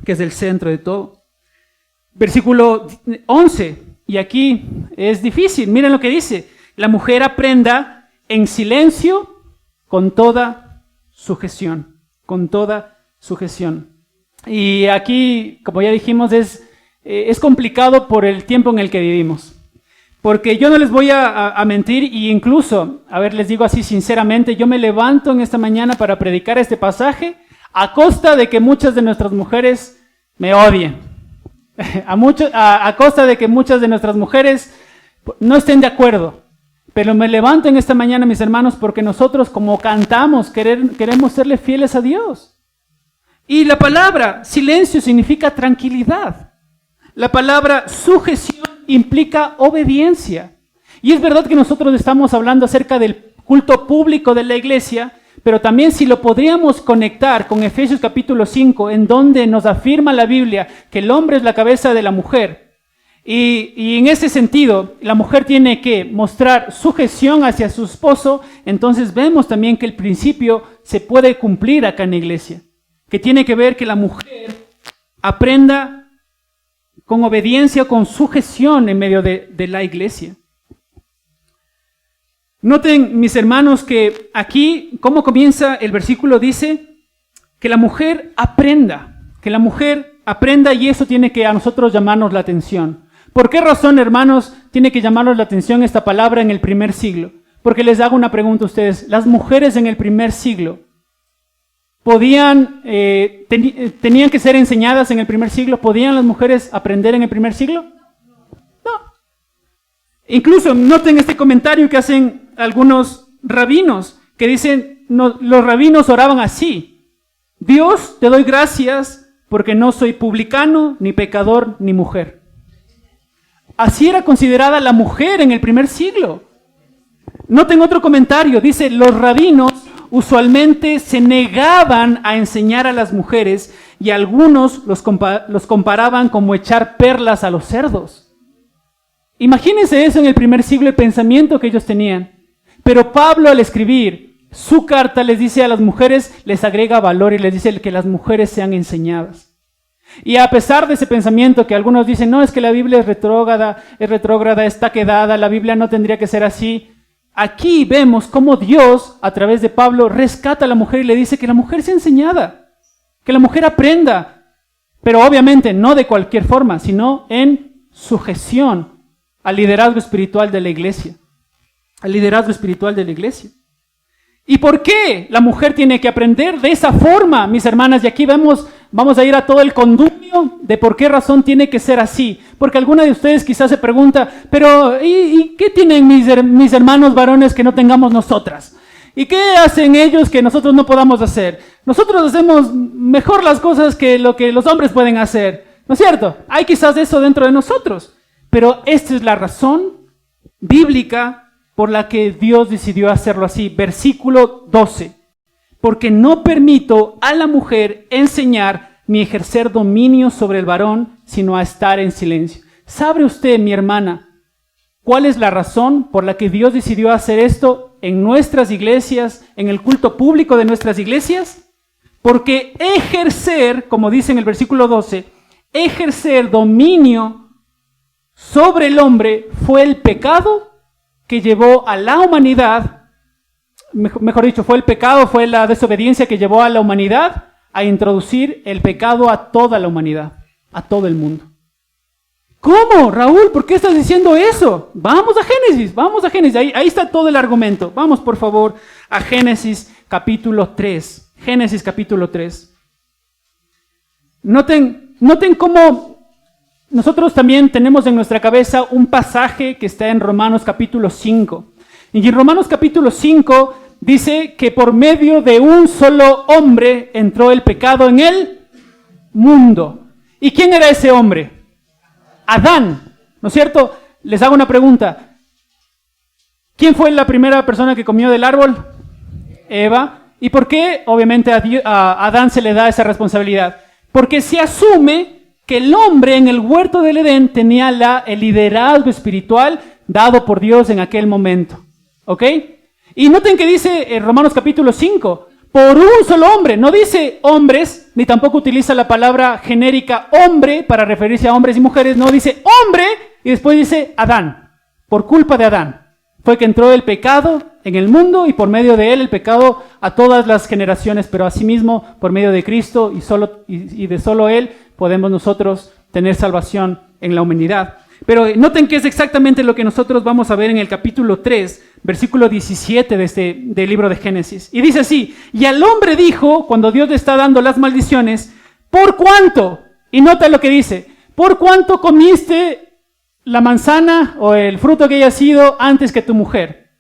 que es el centro de todo. Versículo 11, y aquí es difícil, miren lo que dice: la mujer aprenda en silencio con toda sujeción. Con toda sujeción. Y aquí, como ya dijimos, es complicado por el tiempo en el que vivimos. Porque yo no les voy a mentir, y incluso, a ver, les digo así sinceramente, yo me levanto en esta mañana para predicar este pasaje a costa de que muchas de nuestras mujeres me odien. A costa de que muchas de nuestras mujeres no estén de acuerdo. Pero me levanto en esta mañana, mis hermanos, porque nosotros, como cantamos, queremos serle fieles a Dios. Y la palabra silencio significa tranquilidad. La palabra sujeción implica obediencia. Y es verdad que nosotros estamos hablando acerca del culto público de la iglesia, pero también si lo podríamos conectar con Efesios capítulo 5, en donde nos afirma la Biblia que el hombre es la cabeza de la mujer. Y en ese sentido, la mujer tiene que mostrar sujeción hacia su esposo. Entonces vemos también que el principio se puede cumplir acá en la iglesia, que tiene que ver que la mujer aprenda con obediencia, con sujeción en medio de la iglesia. Noten, mis hermanos, que aquí, ¿cómo comienza el versículo? Dice que la mujer aprenda, y eso tiene que a nosotros llamarnos la atención. ¿Por qué razón, hermanos, tiene que llamarnos la atención esta palabra en el primer siglo? Porque les hago una pregunta a ustedes. Las mujeres en el primer siglo, ¿tenían que ser enseñadas en el primer siglo? ¿Podían las mujeres aprender en el primer siglo? No. Incluso noten este comentario que hacen algunos rabinos, que dicen, no, los rabinos oraban así: Dios, te doy gracias porque no soy publicano, ni pecador, ni mujer. Así era considerada la mujer en el primer siglo. Noten otro comentario, dice, los rabinos usualmente se negaban a enseñar a las mujeres y algunos los comparaban como echar perlas a los cerdos. Imagínense eso en el primer siglo, el pensamiento que ellos tenían. Pero Pablo, al escribir su carta, les dice a las mujeres, les agrega valor y les dice que las mujeres sean enseñadas. Y a pesar de ese pensamiento que algunos dicen, no, es que la Biblia es retrógrada, está quedada, la Biblia no tendría que ser así. Aquí vemos cómo Dios, a través de Pablo, rescata a la mujer y le dice que la mujer sea enseñada, que la mujer aprenda, pero obviamente no de cualquier forma, sino en sujeción al liderazgo espiritual de la iglesia. Al liderazgo espiritual de la iglesia. ¿Y por qué la mujer tiene que aprender de esa forma, mis hermanas? Y aquí vamos a ir a todo el condumio de por qué razón tiene que ser así. Porque alguna de ustedes quizás se pregunta, pero ¿y qué tienen mis hermanos varones que no tengamos nosotras? ¿Y qué hacen ellos que nosotros no podamos hacer? Nosotros hacemos mejor las cosas que lo que los hombres pueden hacer, ¿no es cierto? Hay quizás eso dentro de nosotros, pero esta es la razón bíblica por la que Dios decidió hacerlo así. Versículo 12. Porque no permito a la mujer enseñar ni ejercer dominio sobre el varón, sino a estar en silencio. ¿Sabe usted, mi hermana, cuál es la razón por la que Dios decidió hacer esto en nuestras iglesias, en el culto público de nuestras iglesias? Porque ejercer, como dice en el versículo 12, ejercer dominio sobre el hombre fue el pecado que llevó a la humanidad, mejor dicho, fue la desobediencia que llevó a la humanidad a introducir el pecado a toda la humanidad, a todo el mundo. ¿Cómo, Raúl? ¿Por qué estás diciendo eso? Vamos a Génesis, ahí está todo el argumento. Vamos, por favor, a Génesis capítulo 3. Génesis capítulo 3. Noten cómo nosotros también tenemos en nuestra cabeza un pasaje que está en Romanos capítulo 5. Y en Romanos capítulo 5 dice que por medio de un solo hombre entró el pecado en el mundo. ¿Y quién era ese hombre? Adán, ¿no es cierto? Les hago una pregunta. ¿Quién fue la primera persona que comió del árbol? Eva. ¿Y por qué? Obviamente a Adán se le da esa responsabilidad. Porque se asume que el hombre en el huerto del Edén tenía el liderazgo espiritual dado por Dios en aquel momento. ¿Ok? Y noten que dice en Romanos capítulo 5, por un solo hombre, no dice hombres, ni tampoco utiliza la palabra genérica hombre para referirse a hombres y mujeres, no, dice hombre y después dice Adán, por culpa de Adán. Fue que entró el pecado en el mundo y por medio de él el pecado a todas las generaciones, pero asimismo por medio de Cristo y de solo él podemos nosotros tener salvación en la humanidad. Pero noten que es exactamente lo que nosotros vamos a ver en el capítulo 3, versículo 17 del libro de Génesis. Y dice así, y al hombre dijo, cuando Dios le está dando las maldiciones, ¿por cuánto? Y nota lo que dice, ¿por cuánto comiste la manzana o el fruto que haya sido antes que tu mujer?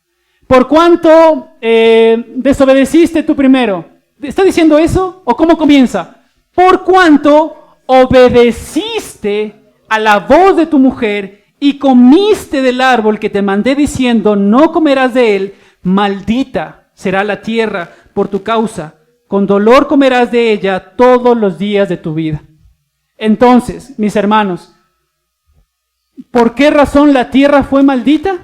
¿Por cuánto desobedeciste tú primero? ¿Está diciendo eso? ¿O cómo comienza? ¿Por cuánto obedeciste a la voz de tu mujer y comiste del árbol que te mandé diciendo, no comerás de él? Maldita será la tierra por tu causa. Con dolor comerás de ella todos los días de tu vida. Entonces, mis hermanos, ¿por qué razón la tierra fue maldita?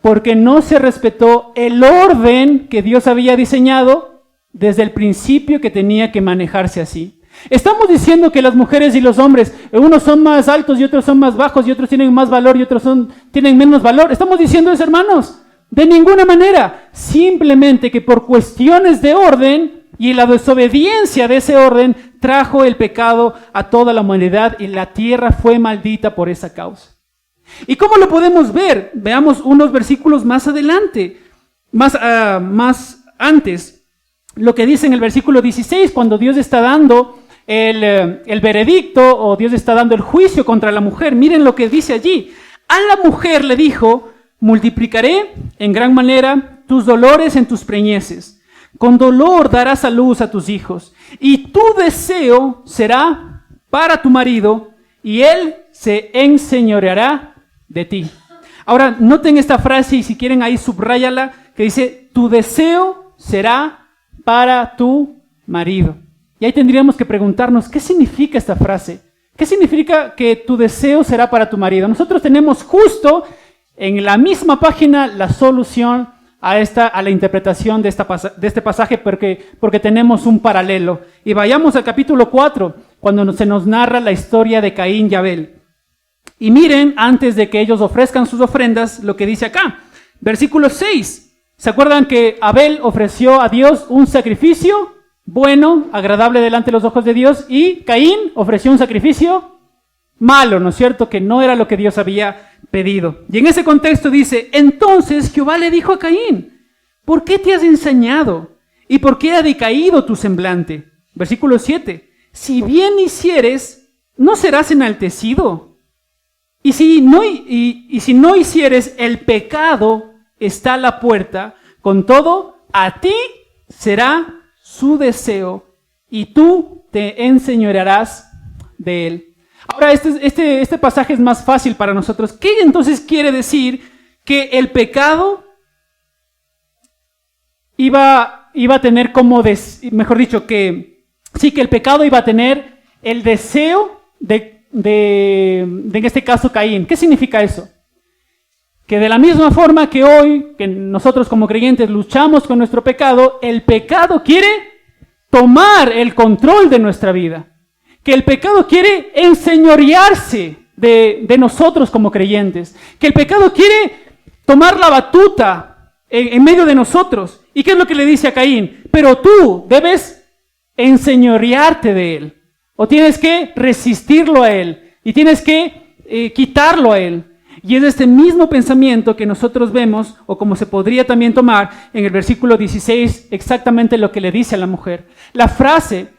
Porque no se respetó el orden que Dios había diseñado desde el principio, que tenía que manejarse así. Estamos diciendo que las mujeres y los hombres, unos son más altos y otros son más bajos y otros tienen más valor y otros tienen menos valor. ¿Estamos diciendo eso, hermanos? De ninguna manera. Simplemente que por cuestiones de orden y la desobediencia de ese orden trajo el pecado a toda la humanidad y la tierra fue maldita por esa causa. ¿Y cómo lo podemos ver? Veamos unos versículos más adelante, más antes. Lo que dice en el versículo 16, cuando Dios está dando el veredicto o Dios está dando el juicio contra la mujer. Miren lo que dice allí. A la mujer le dijo, multiplicaré en gran manera tus dolores en tus preñeces. Con dolor darás a luz a tus hijos. Y tu deseo será para tu marido y él se enseñoreará de ti. Ahora, noten esta frase y si quieren ahí subráyala, que dice, tu deseo será para tu marido. Y ahí tendríamos que preguntarnos, ¿qué significa esta frase? ¿Qué significa que tu deseo será para tu marido? Nosotros tenemos justo en la misma página la solución a la interpretación de este pasaje porque tenemos un paralelo. Y vayamos al capítulo 4, cuando se nos narra la historia de Caín y Abel. Y miren, antes de que ellos ofrezcan sus ofrendas, lo que dice acá. Versículo 6. ¿Se acuerdan que Abel ofreció a Dios un sacrificio bueno, agradable delante de los ojos de Dios? Y Caín ofreció un sacrificio malo, ¿no es cierto? Que no era lo que Dios había pedido. Y en ese contexto dice, entonces Jehová le dijo a Caín, ¿por qué te has ensañado? ¿Y por qué ha decaído tu semblante? Versículo 7. Si bien hicieres, ¿no serás enaltecido? Y si no hicieres, el pecado está a la puerta, con todo, a ti será su deseo, y tú te enseñorearás de él. Ahora, este pasaje es más fácil para nosotros. ¿Qué entonces quiere decir? Que el pecado iba a tener que el pecado iba a tener el deseo en este caso Caín. ¿Qué significa eso? Que de la misma forma que hoy, que nosotros como creyentes luchamos con nuestro pecado, el pecado quiere tomar el control de nuestra vida. Que el pecado quiere enseñorearse de nosotros como creyentes. Que el pecado quiere tomar la batuta en medio de nosotros. ¿Y qué es lo que le dice a Caín? Pero tú debes enseñorearte de él. O tienes que resistirlo a él. Y tienes que quitarlo a él. Y es este mismo pensamiento que nosotros vemos, o como se podría también tomar en el versículo 16, exactamente lo que le dice a la mujer. La frase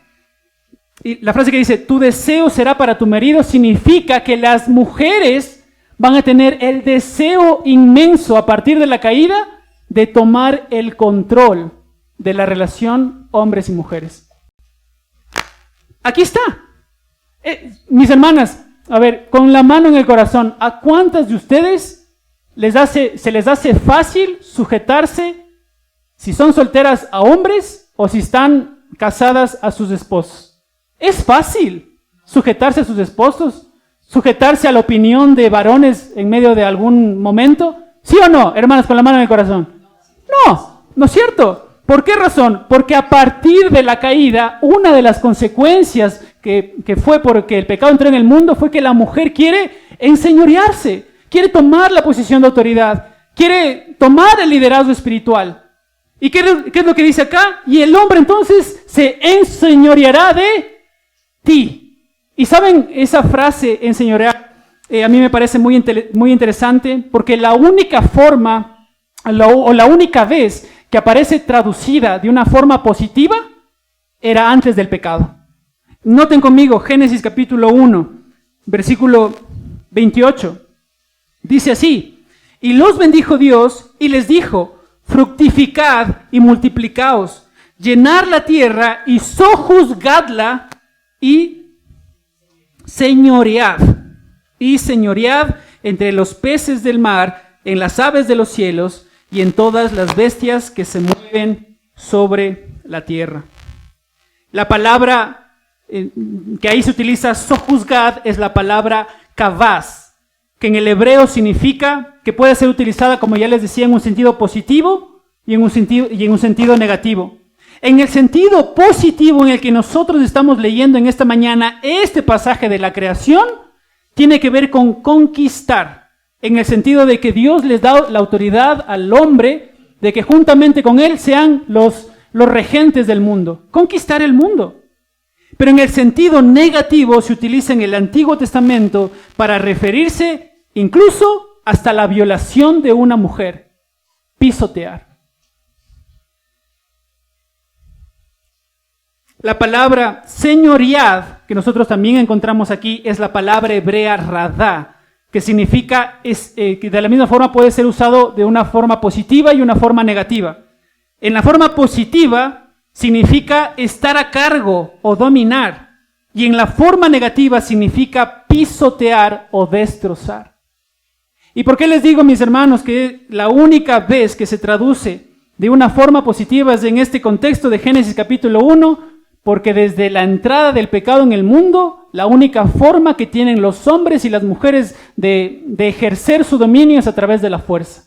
que dice, tu deseo será para tu marido, significa que las mujeres van a tener el deseo inmenso a partir de la caída de tomar el control de la relación hombres y mujeres. Aquí está. Mis hermanas, a ver, con la mano en el corazón, ¿a cuántas de ustedes se les hace fácil sujetarse, si son solteras, a hombres o si están casadas, a sus esposos? Es fácil sujetarse a sus esposos, sujetarse a la opinión de varones en medio de algún momento. ¿Sí o no, hermanas, con la mano en el corazón? No es cierto. ¿Por qué razón? Porque a partir de la caída, una de las consecuencias que fue porque el pecado entró en el mundo fue que la mujer quiere enseñorearse, quiere tomar la posición de autoridad, quiere tomar el liderazgo espiritual. ¿Y qué es lo que dice acá? Y el hombre entonces se enseñoreará de ti. Y saben, esa frase enseñorear a mí me parece muy interesante, porque la única forma o la única vez que aparece traducida de una forma positiva era antes del pecado. Noten conmigo Génesis capítulo 1, versículo 28. Dice así: y los bendijo Dios y les dijo: fructificad y multiplicaos, llenad la tierra y sojuzgadla y señoread entre los peces del mar, en las aves de los cielos y en todas las bestias que se mueven sobre la tierra. La palabra que ahí se utiliza, sojuzgad, es la palabra kavaz, que en el hebreo significa que puede ser utilizada, como ya les decía, en un sentido positivo y en un sentido negativo. En el sentido positivo en el que nosotros estamos leyendo en esta mañana, este pasaje de la creación tiene que ver con conquistar, en el sentido de que Dios les da la autoridad al hombre de que juntamente con él sean los regentes del mundo, conquistar el mundo. Pero en el sentido negativo se utiliza en el Antiguo Testamento para referirse incluso hasta la violación de una mujer, pisotear. La palabra señoread, que nosotros también encontramos aquí, es la palabra hebrea radá, que significa, que de la misma forma puede ser usado de una forma positiva y una forma negativa. En la forma positiva significa estar a cargo o dominar, y en la forma negativa significa pisotear o destrozar. ¿Y por qué les digo, mis hermanos, que la única vez que se traduce de una forma positiva es en este contexto de Génesis capítulo 1? Porque desde la entrada del pecado en el mundo, la única forma que tienen los hombres y las mujeres de ejercer su dominio es a través de la fuerza,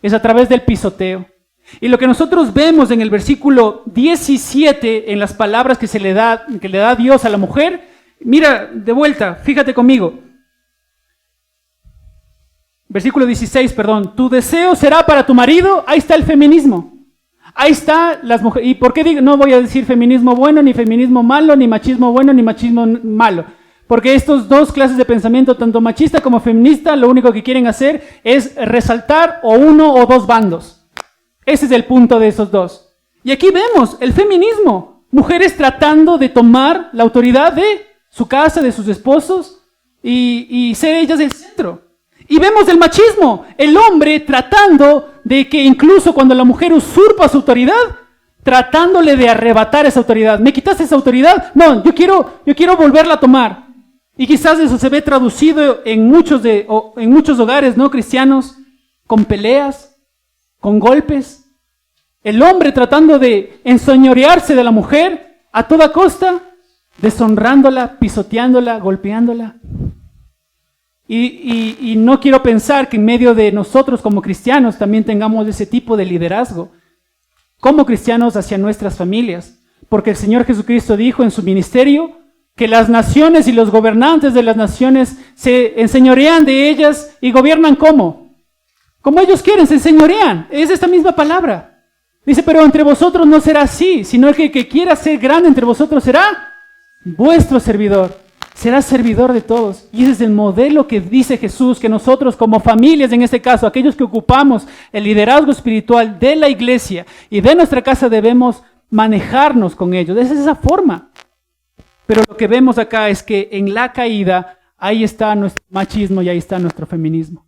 es a través del pisoteo. Y lo que nosotros vemos en el versículo 17, en las palabras que le da Dios a la mujer, mira, de vuelta, fíjate conmigo. Versículo 16, perdón. Tu deseo será para tu marido. Ahí está el feminismo. Ahí está las mujeres. ¿Y por qué digo? No voy a decir feminismo bueno, ni feminismo malo, ni machismo bueno, ni machismo malo. Porque estos dos clases de pensamiento, tanto machista como feminista, lo único que quieren hacer es resaltar o uno o dos bandos. Ese es el punto de esos dos. Y aquí vemos el feminismo. Mujeres tratando de tomar la autoridad de su casa, de sus esposos, y ser ellas el centro. Y vemos el machismo. El hombre tratando de que incluso cuando la mujer usurpa su autoridad, tratándole de arrebatar esa autoridad. ¿Me quitaste esa autoridad? No, yo quiero volverla a tomar. Y quizás eso se ve traducido en muchos hogares no cristianos, con peleas, con golpes. El hombre tratando de enseñorearse de la mujer a toda costa, deshonrándola, pisoteándola, golpeándola. Y no quiero pensar que en medio de nosotros como cristianos también tengamos ese tipo de liderazgo, como cristianos hacia nuestras familias. Porque el Señor Jesucristo dijo en su ministerio que las naciones y los gobernantes de las naciones se enseñorean de ellas y gobiernan ¿cómo? Como ellos quieren, se enseñorean. Es esta misma palabra. Dice, pero entre vosotros no será así, sino el que quiera ser grande entre vosotros será vuestro servidor. Será servidor de todos. Y ese es el modelo que dice Jesús, que nosotros como familias, en este caso, aquellos que ocupamos el liderazgo espiritual de la iglesia y de nuestra casa, debemos manejarnos con ellos. Esa es esa forma. Pero lo que vemos acá es que en la caída, ahí está nuestro machismo y ahí está nuestro feminismo.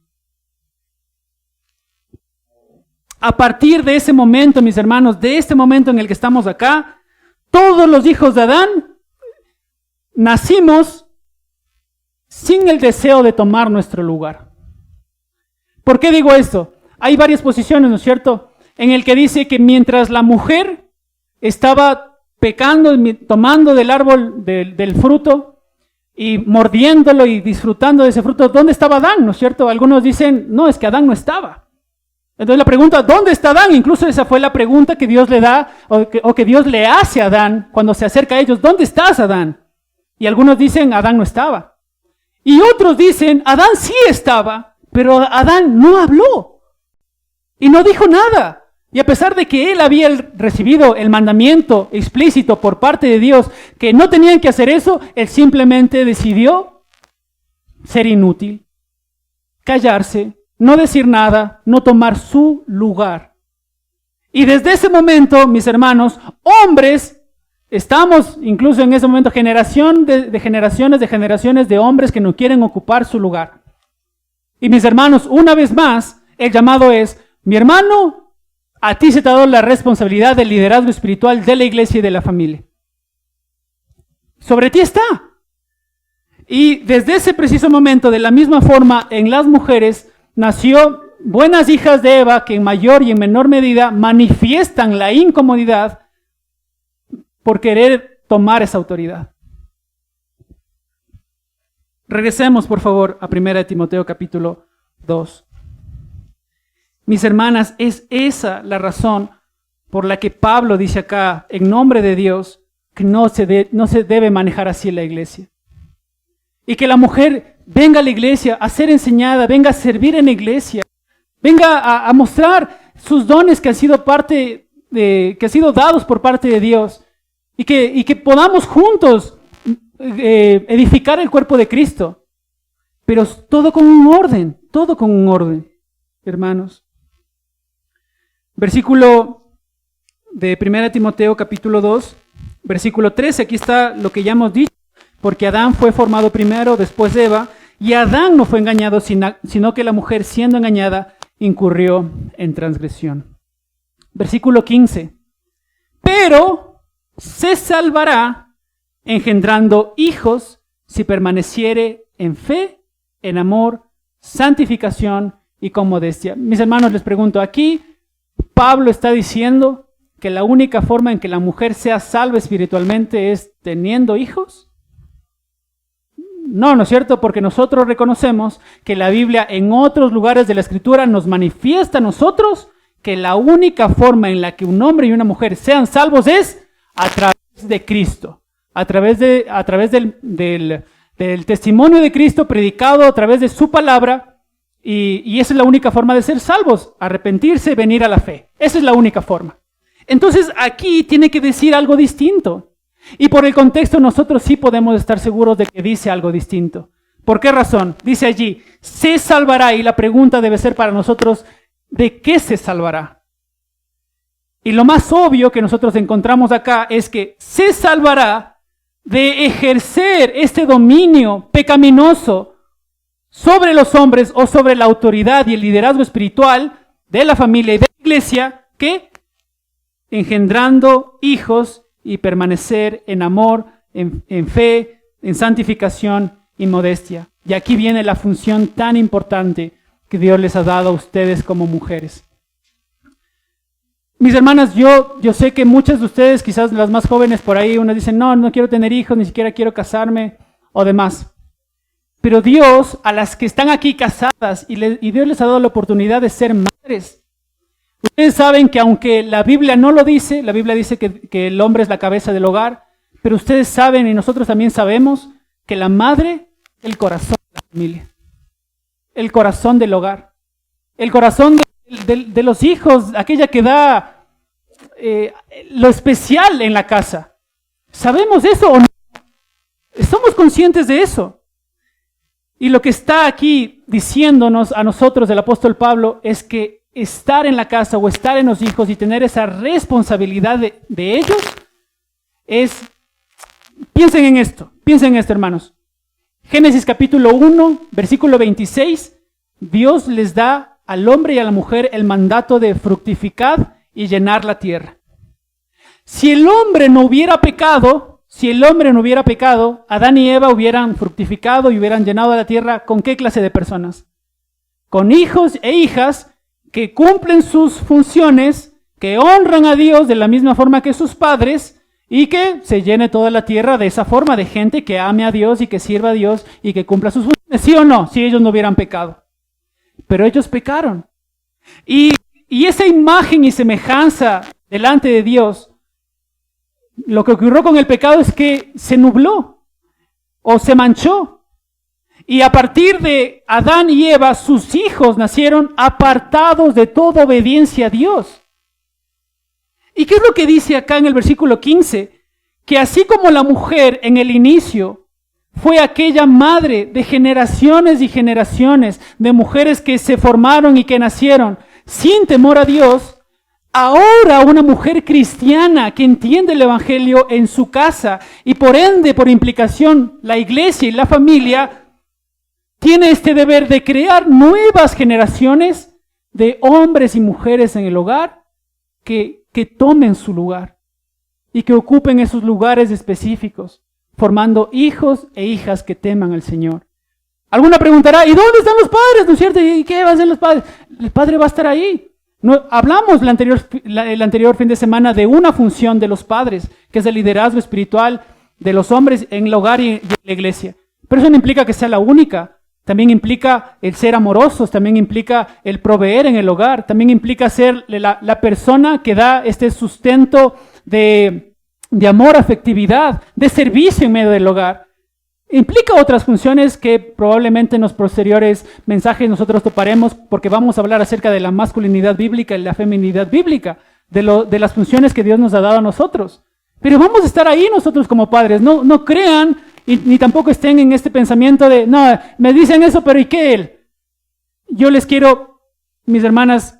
A partir de ese momento, mis hermanos, de este momento en el que estamos acá, todos los hijos de Adán nacimos sin el deseo de tomar nuestro lugar. ¿Por qué digo esto? Hay varias posiciones, ¿no es cierto? En el que dice que mientras la mujer estaba pecando, tomando del árbol del fruto y mordiéndolo y disfrutando de ese fruto, ¿dónde estaba Adán? ¿No es cierto? Algunos dicen, no, es que Adán no estaba. Entonces la pregunta, ¿dónde está Adán? Incluso esa fue la pregunta que Dios le da o que Dios le hace a Adán cuando se acerca a ellos. ¿Dónde estás, Adán? Y algunos dicen, Adán no estaba. Y otros dicen, Adán sí estaba, pero Adán no habló y no dijo nada. Y a pesar de que él había recibido el mandamiento explícito por parte de Dios que no tenían que hacer eso, él simplemente decidió ser inútil, callarse, no decir nada, no tomar su lugar. Y desde ese momento, mis hermanos, hombres, estamos incluso en ese momento generación de generaciones de hombres que no quieren ocupar su lugar. Y mis hermanos, una vez más, el llamado es, mi hermano, a ti se te ha dado la responsabilidad del liderazgo espiritual de la iglesia y de la familia. Sobre ti está. Y desde ese preciso momento, de la misma forma, en las mujeres nació buenas hijas de Eva que en mayor y en menor medida manifiestan la incomodidad por querer tomar esa autoridad. Regresemos, por favor, a 1 Timoteo capítulo 2. Mis hermanas, es esa la razón por la que Pablo dice acá, en nombre de Dios, que no se debe manejar así la iglesia. Y que la mujer venga a la iglesia a ser enseñada, venga a servir en la iglesia, venga a mostrar sus dones que han sido dados por parte de Dios, y que podamos juntos edificar el cuerpo de Cristo. Pero todo con un orden, hermanos. Versículo de 1 Timoteo capítulo 2, versículo 13, aquí está lo que ya hemos dicho, porque Adán fue formado primero, después Eva, y Adán no fue engañado, sino que la mujer, siendo engañada, incurrió en transgresión. Versículo 15, pero se salvará engendrando hijos si permaneciere en fe, en amor, santificación y con modestia. Mis hermanos, les pregunto, aquí Pablo está diciendo que la única forma en que la mujer sea salva espiritualmente es teniendo hijos. No, ¿no es cierto? Porque nosotros reconocemos que la Biblia en otros lugares de la Escritura nos manifiesta a nosotros que la única forma en la que un hombre y una mujer sean salvos es a través de Cristo, a través del testimonio de Cristo predicado a través de su palabra. Y esa es la única forma de ser salvos, arrepentirse, venir a la fe. Esa es la única forma. Entonces aquí tiene que decir algo distinto. Y por el contexto nosotros sí podemos estar seguros de que dice algo distinto. ¿Por qué razón? Dice allí, se salvará, y la pregunta debe ser para nosotros, ¿de qué se salvará? Y lo más obvio que nosotros encontramos acá es que se salvará de ejercer este dominio pecaminoso sobre los hombres o sobre la autoridad y el liderazgo espiritual de la familia y de la iglesia, que engendrando hijos y permanecer en amor, en fe, en santificación y modestia. Y aquí viene la función tan importante que Dios les ha dado a ustedes como mujeres. Mis hermanas, yo sé que muchas de ustedes, quizás las más jóvenes por ahí, unas dicen, no quiero tener hijos, ni siquiera quiero casarme o demás. Pero Dios, a las que están aquí casadas, y Dios les ha dado la oportunidad de ser madres. Ustedes saben que aunque la Biblia no lo dice, la Biblia dice que el hombre es la cabeza del hogar, pero ustedes saben y nosotros también sabemos que la madre es el corazón de la familia, el corazón del hogar, el corazón de los hijos, aquella que da lo especial en la casa. ¿Sabemos eso o no? ¿Somos conscientes de eso? Y lo que está aquí diciéndonos a nosotros el apóstol Pablo es que estar en la casa o estar en los hijos y tener esa responsabilidad de ellos es... Piensen en esto, hermanos. Génesis capítulo 1, versículo 26, Dios les da al hombre y a la mujer el mandato de fructificar y llenar la tierra. Si el hombre no hubiera pecado, Adán y Eva hubieran fructificado y hubieran llenado la tierra, ¿con qué clase de personas? Con hijos e hijas que cumplen sus funciones, que honran a Dios de la misma forma que sus padres, y que se llene toda la tierra de esa forma, de gente que ame a Dios y que sirva a Dios y que cumpla sus funciones. ¿Sí o no? Si ellos no hubieran pecado. Pero ellos pecaron. Y esa imagen y semejanza delante de Dios, lo que ocurrió con el pecado es que se nubló o se manchó. Y a partir de Adán y Eva, sus hijos nacieron apartados de toda obediencia a Dios. ¿Y qué es lo que dice acá en el versículo 15? Que así como la mujer en el inicio fue aquella madre de generaciones y generaciones de mujeres que se formaron y que nacieron sin temor a Dios. Ahora una mujer cristiana que entiende el Evangelio en su casa y por ende, por implicación, la iglesia y la familia, tiene este deber de crear nuevas generaciones de hombres y mujeres en el hogar que tomen su lugar y que ocupen esos lugares específicos, formando hijos e hijas que teman al Señor. Alguna preguntará, ¿y dónde están los padres? ¿No es cierto? ¿Y qué va a hacer los padres? El padre va a estar ahí. No, hablamos el anterior fin de semana de una función de los padres, que es el liderazgo espiritual de los hombres en el hogar y en la iglesia. Pero eso no implica que sea la única. También implica el ser amorosos, también implica el proveer en el hogar, también implica ser la persona que da este sustento de amor, afectividad, de servicio en medio del hogar. Implica otras funciones que probablemente en los posteriores mensajes nosotros toparemos, porque vamos a hablar acerca de la masculinidad bíblica y la feminidad bíblica, de las funciones que Dios nos ha dado a nosotros. Pero vamos a estar ahí nosotros como padres, no crean ni tampoco estén en este pensamiento de, no, me dicen eso, pero ¿y qué él? Yo les quiero, mis hermanas,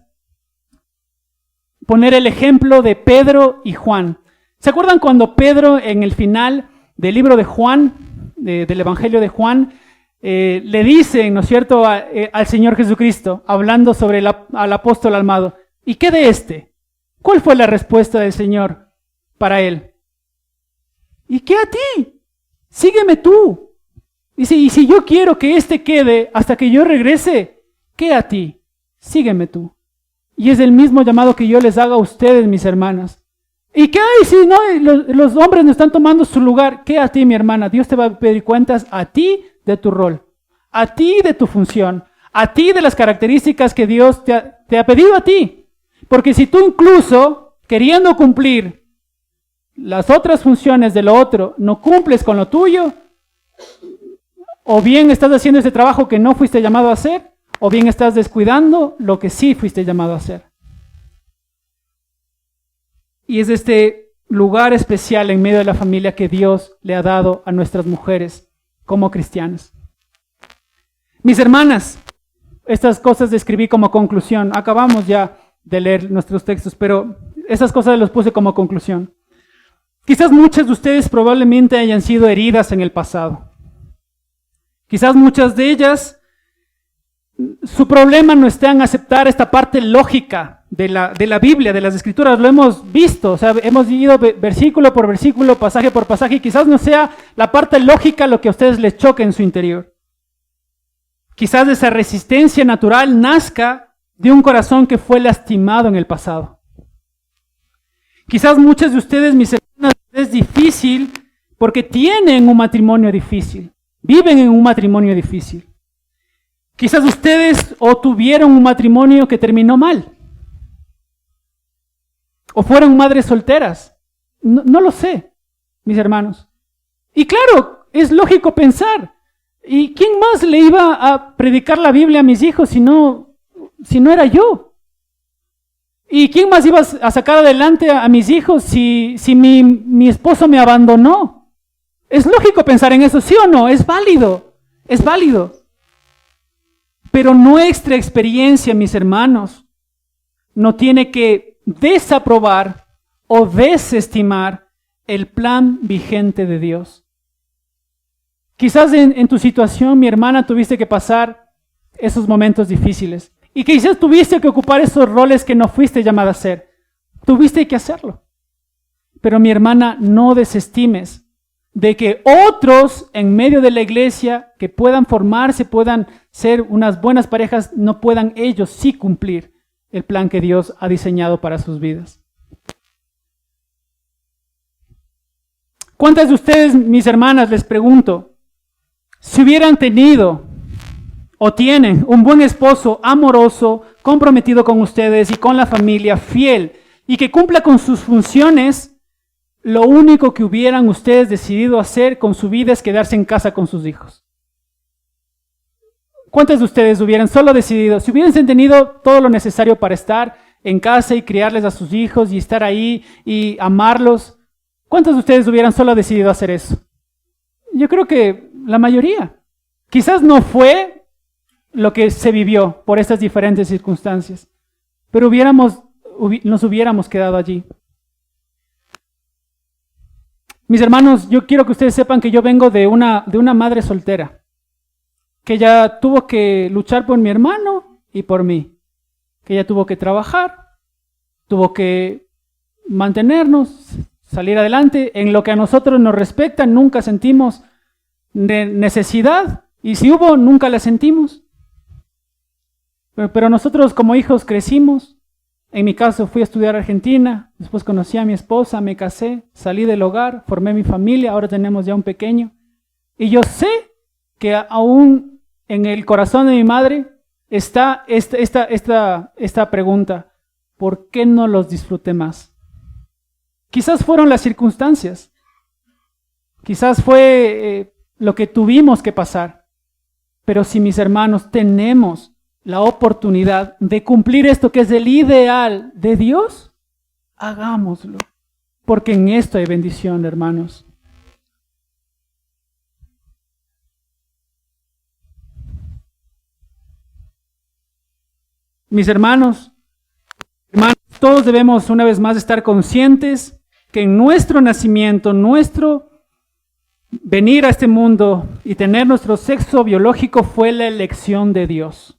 poner el ejemplo de Pedro y Juan. ¿Se acuerdan cuando Pedro en el final del libro de Juan, del Evangelio de Juan, le dicen, ¿no es cierto?, al Señor Jesucristo, hablando sobre al apóstol amado, ¿y qué de este? ¿Cuál fue la respuesta del Señor para él? ¿Y qué a ti? Sígueme tú. Y si yo quiero que este quede hasta que yo regrese, ¿qué a ti? Sígueme tú. Y es el mismo llamado que yo les hago a ustedes, mis hermanas. ¿Y qué hay si no, los hombres no están tomando su lugar? ¿Qué a ti, mi hermana? Dios te va a pedir cuentas a ti de tu rol, a ti de tu función, a ti de las características que Dios te ha pedido a ti. Porque si tú incluso, queriendo cumplir las otras funciones de lo otro, no cumples con lo tuyo, o bien estás haciendo ese trabajo que no fuiste llamado a hacer, o bien estás descuidando lo que sí fuiste llamado a hacer. Y es este lugar especial en medio de la familia que Dios le ha dado a nuestras mujeres como cristianas. Mis hermanas, estas cosas describí como conclusión. Acabamos ya de leer nuestros textos, pero esas cosas las puse como conclusión. Quizás muchas de ustedes probablemente hayan sido heridas en el pasado. Quizás muchas de ellas, su problema no está en aceptar esta parte lógica de la Biblia, de las Escrituras. Lo hemos visto, o sea, hemos ido versículo por versículo, pasaje por pasaje, y quizás no sea la parte lógica lo que a ustedes les choque en su interior. Quizás esa resistencia natural nazca de un corazón que fue lastimado en el pasado. Quizás muchas de ustedes, mis hermanas, es difícil porque tienen un matrimonio difícil, viven en un matrimonio difícil. Quizás ustedes o tuvieron un matrimonio que terminó mal, o fueron madres solteras. No lo sé, mis hermanos. Y claro, es lógico pensar, ¿y quién más le iba a predicar la Biblia a mis hijos si no era yo? ¿Y quién más iba a sacar adelante a mis hijos si mi esposo me abandonó? Es lógico pensar en eso, ¿sí o no? Es válido, es válido. Pero nuestra experiencia, mis hermanos, no tiene que desaprobar o desestimar el plan vigente de Dios. Quizás en tu situación, mi hermana, tuviste que pasar esos momentos difíciles. Y quizás tuviste que ocupar esos roles que no fuiste llamada a hacer. Tuviste que hacerlo. Pero mi hermana, no desestimes de que otros en medio de la iglesia que puedan formarse, puedan ser unas buenas parejas, no puedan ellos sí cumplir el plan que Dios ha diseñado para sus vidas. ¿Cuántas de ustedes, mis hermanas, les pregunto, si hubieran tenido o tienen un buen esposo amoroso, comprometido con ustedes y con la familia, fiel y que cumpla con sus funciones, lo único que hubieran ustedes decidido hacer con su vida es quedarse en casa con sus hijos? ¿Cuántos de ustedes hubieran solo decidido, si hubiesen tenido todo lo necesario para estar en casa y criarles a sus hijos y estar ahí y amarlos, cuántos de ustedes hubieran solo decidido hacer eso? Yo creo que la mayoría. Quizás no fue lo que se vivió por estas diferentes circunstancias, pero nos hubiéramos quedado allí. Mis hermanos, yo quiero que ustedes sepan que yo vengo de una madre soltera, que ella tuvo que luchar por mi hermano y por mí, que ella tuvo que trabajar, tuvo que mantenernos, salir adelante. En lo que a nosotros nos respecta, nunca sentimos necesidad, y si hubo, nunca la sentimos. Pero nosotros como hijos crecimos. En mi caso fui a estudiar a Argentina, después conocí a mi esposa, me casé, salí del hogar, formé mi familia, ahora tenemos ya un pequeño. Y yo sé que aún en el corazón de mi madre está esta pregunta: ¿por qué no los disfruté más? Quizás fueron las circunstancias, quizás fue lo que tuvimos que pasar, pero si, mis hermanos, tenemos la oportunidad de cumplir esto que es el ideal de Dios, hagámoslo, porque en esto hay bendición, hermanos. Mis hermanos, todos debemos una vez más estar conscientes que en nuestro nacimiento, nuestro venir a este mundo y tener nuestro sexo biológico fue la elección de Dios.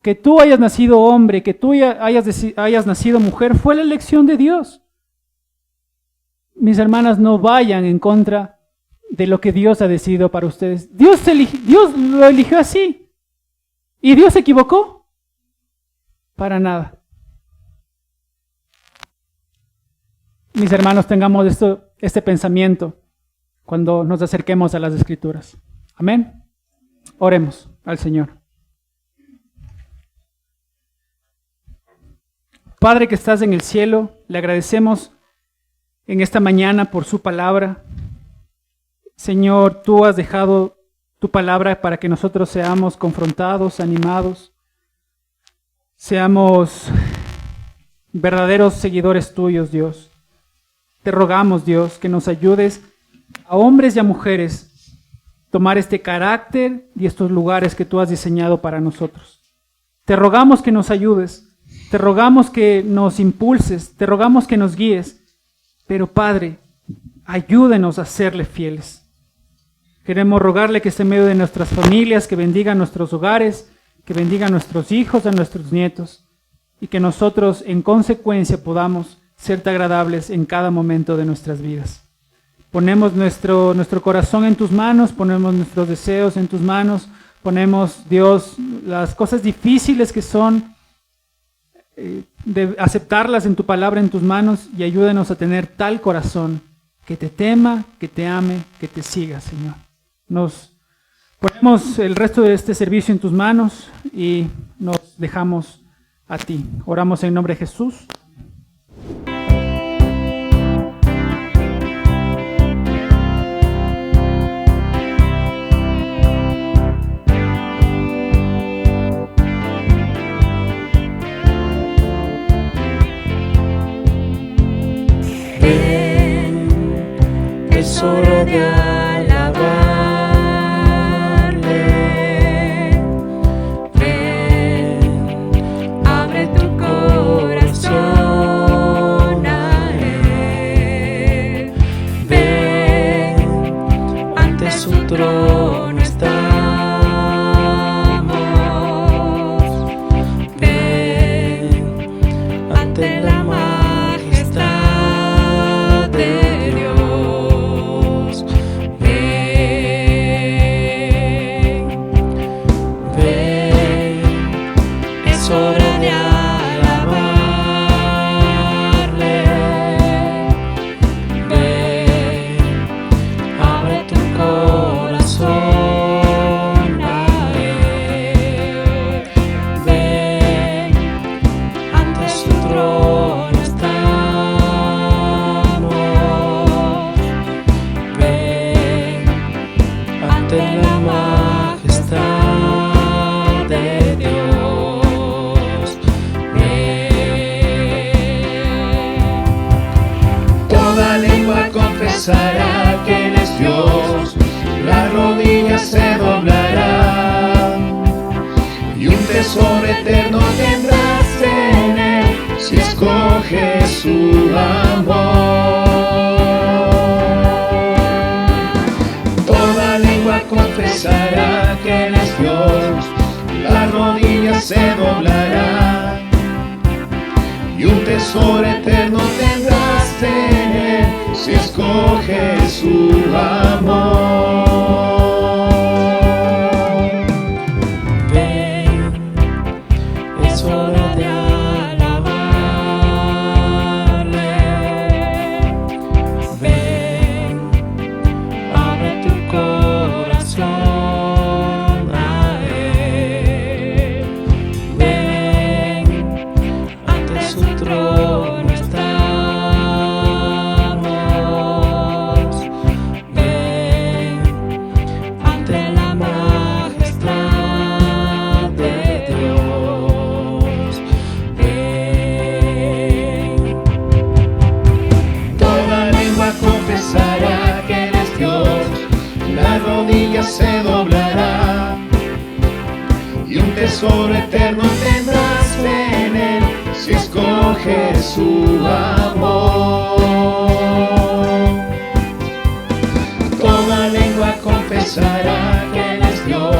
Que tú hayas nacido hombre, que tú hayas nacido mujer, fue la elección de Dios. Mis hermanas, no vayan en contra de lo que Dios ha decidido para ustedes. Dios lo eligió así. ¿Y Dios se equivocó? Para nada. Mis hermanos, tengamos este pensamiento cuando nos acerquemos a las Escrituras. Amén. Oremos al Señor. Padre que estás en el cielo, le agradecemos en esta mañana por su palabra. Señor, tú has dejado tu palabra para que nosotros seamos confrontados, animados, seamos verdaderos seguidores tuyos, Dios. Te rogamos, Dios, que nos ayudes a hombres y a mujeres tomar este carácter y estos lugares que tú has diseñado para nosotros. Te rogamos que nos ayudes. Te rogamos que nos impulses, te rogamos que nos guíes, pero Padre, ayúdenos a serle fieles. Queremos rogarle que esté en medio de nuestras familias, que bendiga nuestros hogares, que bendiga a nuestros hijos, a nuestros nietos, y que nosotros en consecuencia podamos serte agradables en cada momento de nuestras vidas. Ponemos nuestro corazón en tus manos, ponemos nuestros deseos en tus manos, ponemos, Dios, las cosas difíciles que son, de aceptarlas en tu palabra en tus manos, y ayúdanos a tener tal corazón que te tema, que te ame, que te siga, Señor. Nos ponemos el resto de este servicio en tus manos y nos dejamos a ti. Oramos en nombre de Jesús. Es hora de alabarle. Ven, abre tu corazón a Él. Ven, ante su trono estamos. Ven, ante la majestad de Dios. Hora de alabarle. Ven, abre tu corazón a Él. Ven, ante su trono estamos. Ven, ante la majestad de Dios. Toda lengua confesará que Él es Dios, la rodilla eterno tendrás en Él, si escoges su amor. Toda lengua confesará que Él es Dios, las rodillas se doblarán, y un tesoro eterno tendrás en Él, si escoges su amor. Ven, es hora de alabarle. Ven, abre tu corazón a Él. Ven, ante su trono estamos. Ven, ante la majestad de Dios. Ven, Toda lengua confesará que Él es Dios, las rodillas se doblarán, y un tesoro eterno tendrás en Él, si escoges su amor. Toda lengua confesará que Él es Dios,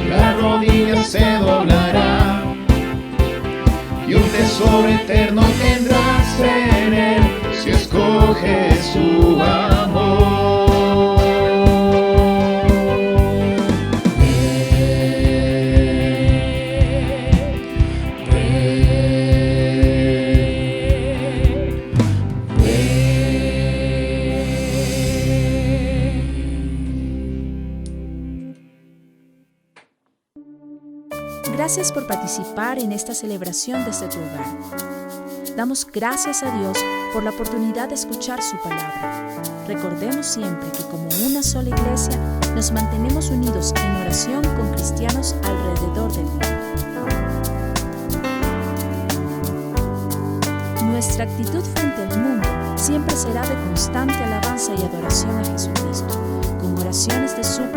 las rodillas se doblarán, y un tesoro eterno tendrás en Él, si escoges su amor. Gracias por participar en esta celebración desde tu hogar. Damos gracias a Dios por la oportunidad de escuchar su palabra. Recordemos siempre que como una sola iglesia nos mantenemos unidos en oración con cristianos alrededor del mundo. Nuestra actitud frente al mundo siempre será de constante alabanza y adoración a Jesucristo, con oraciones de súplica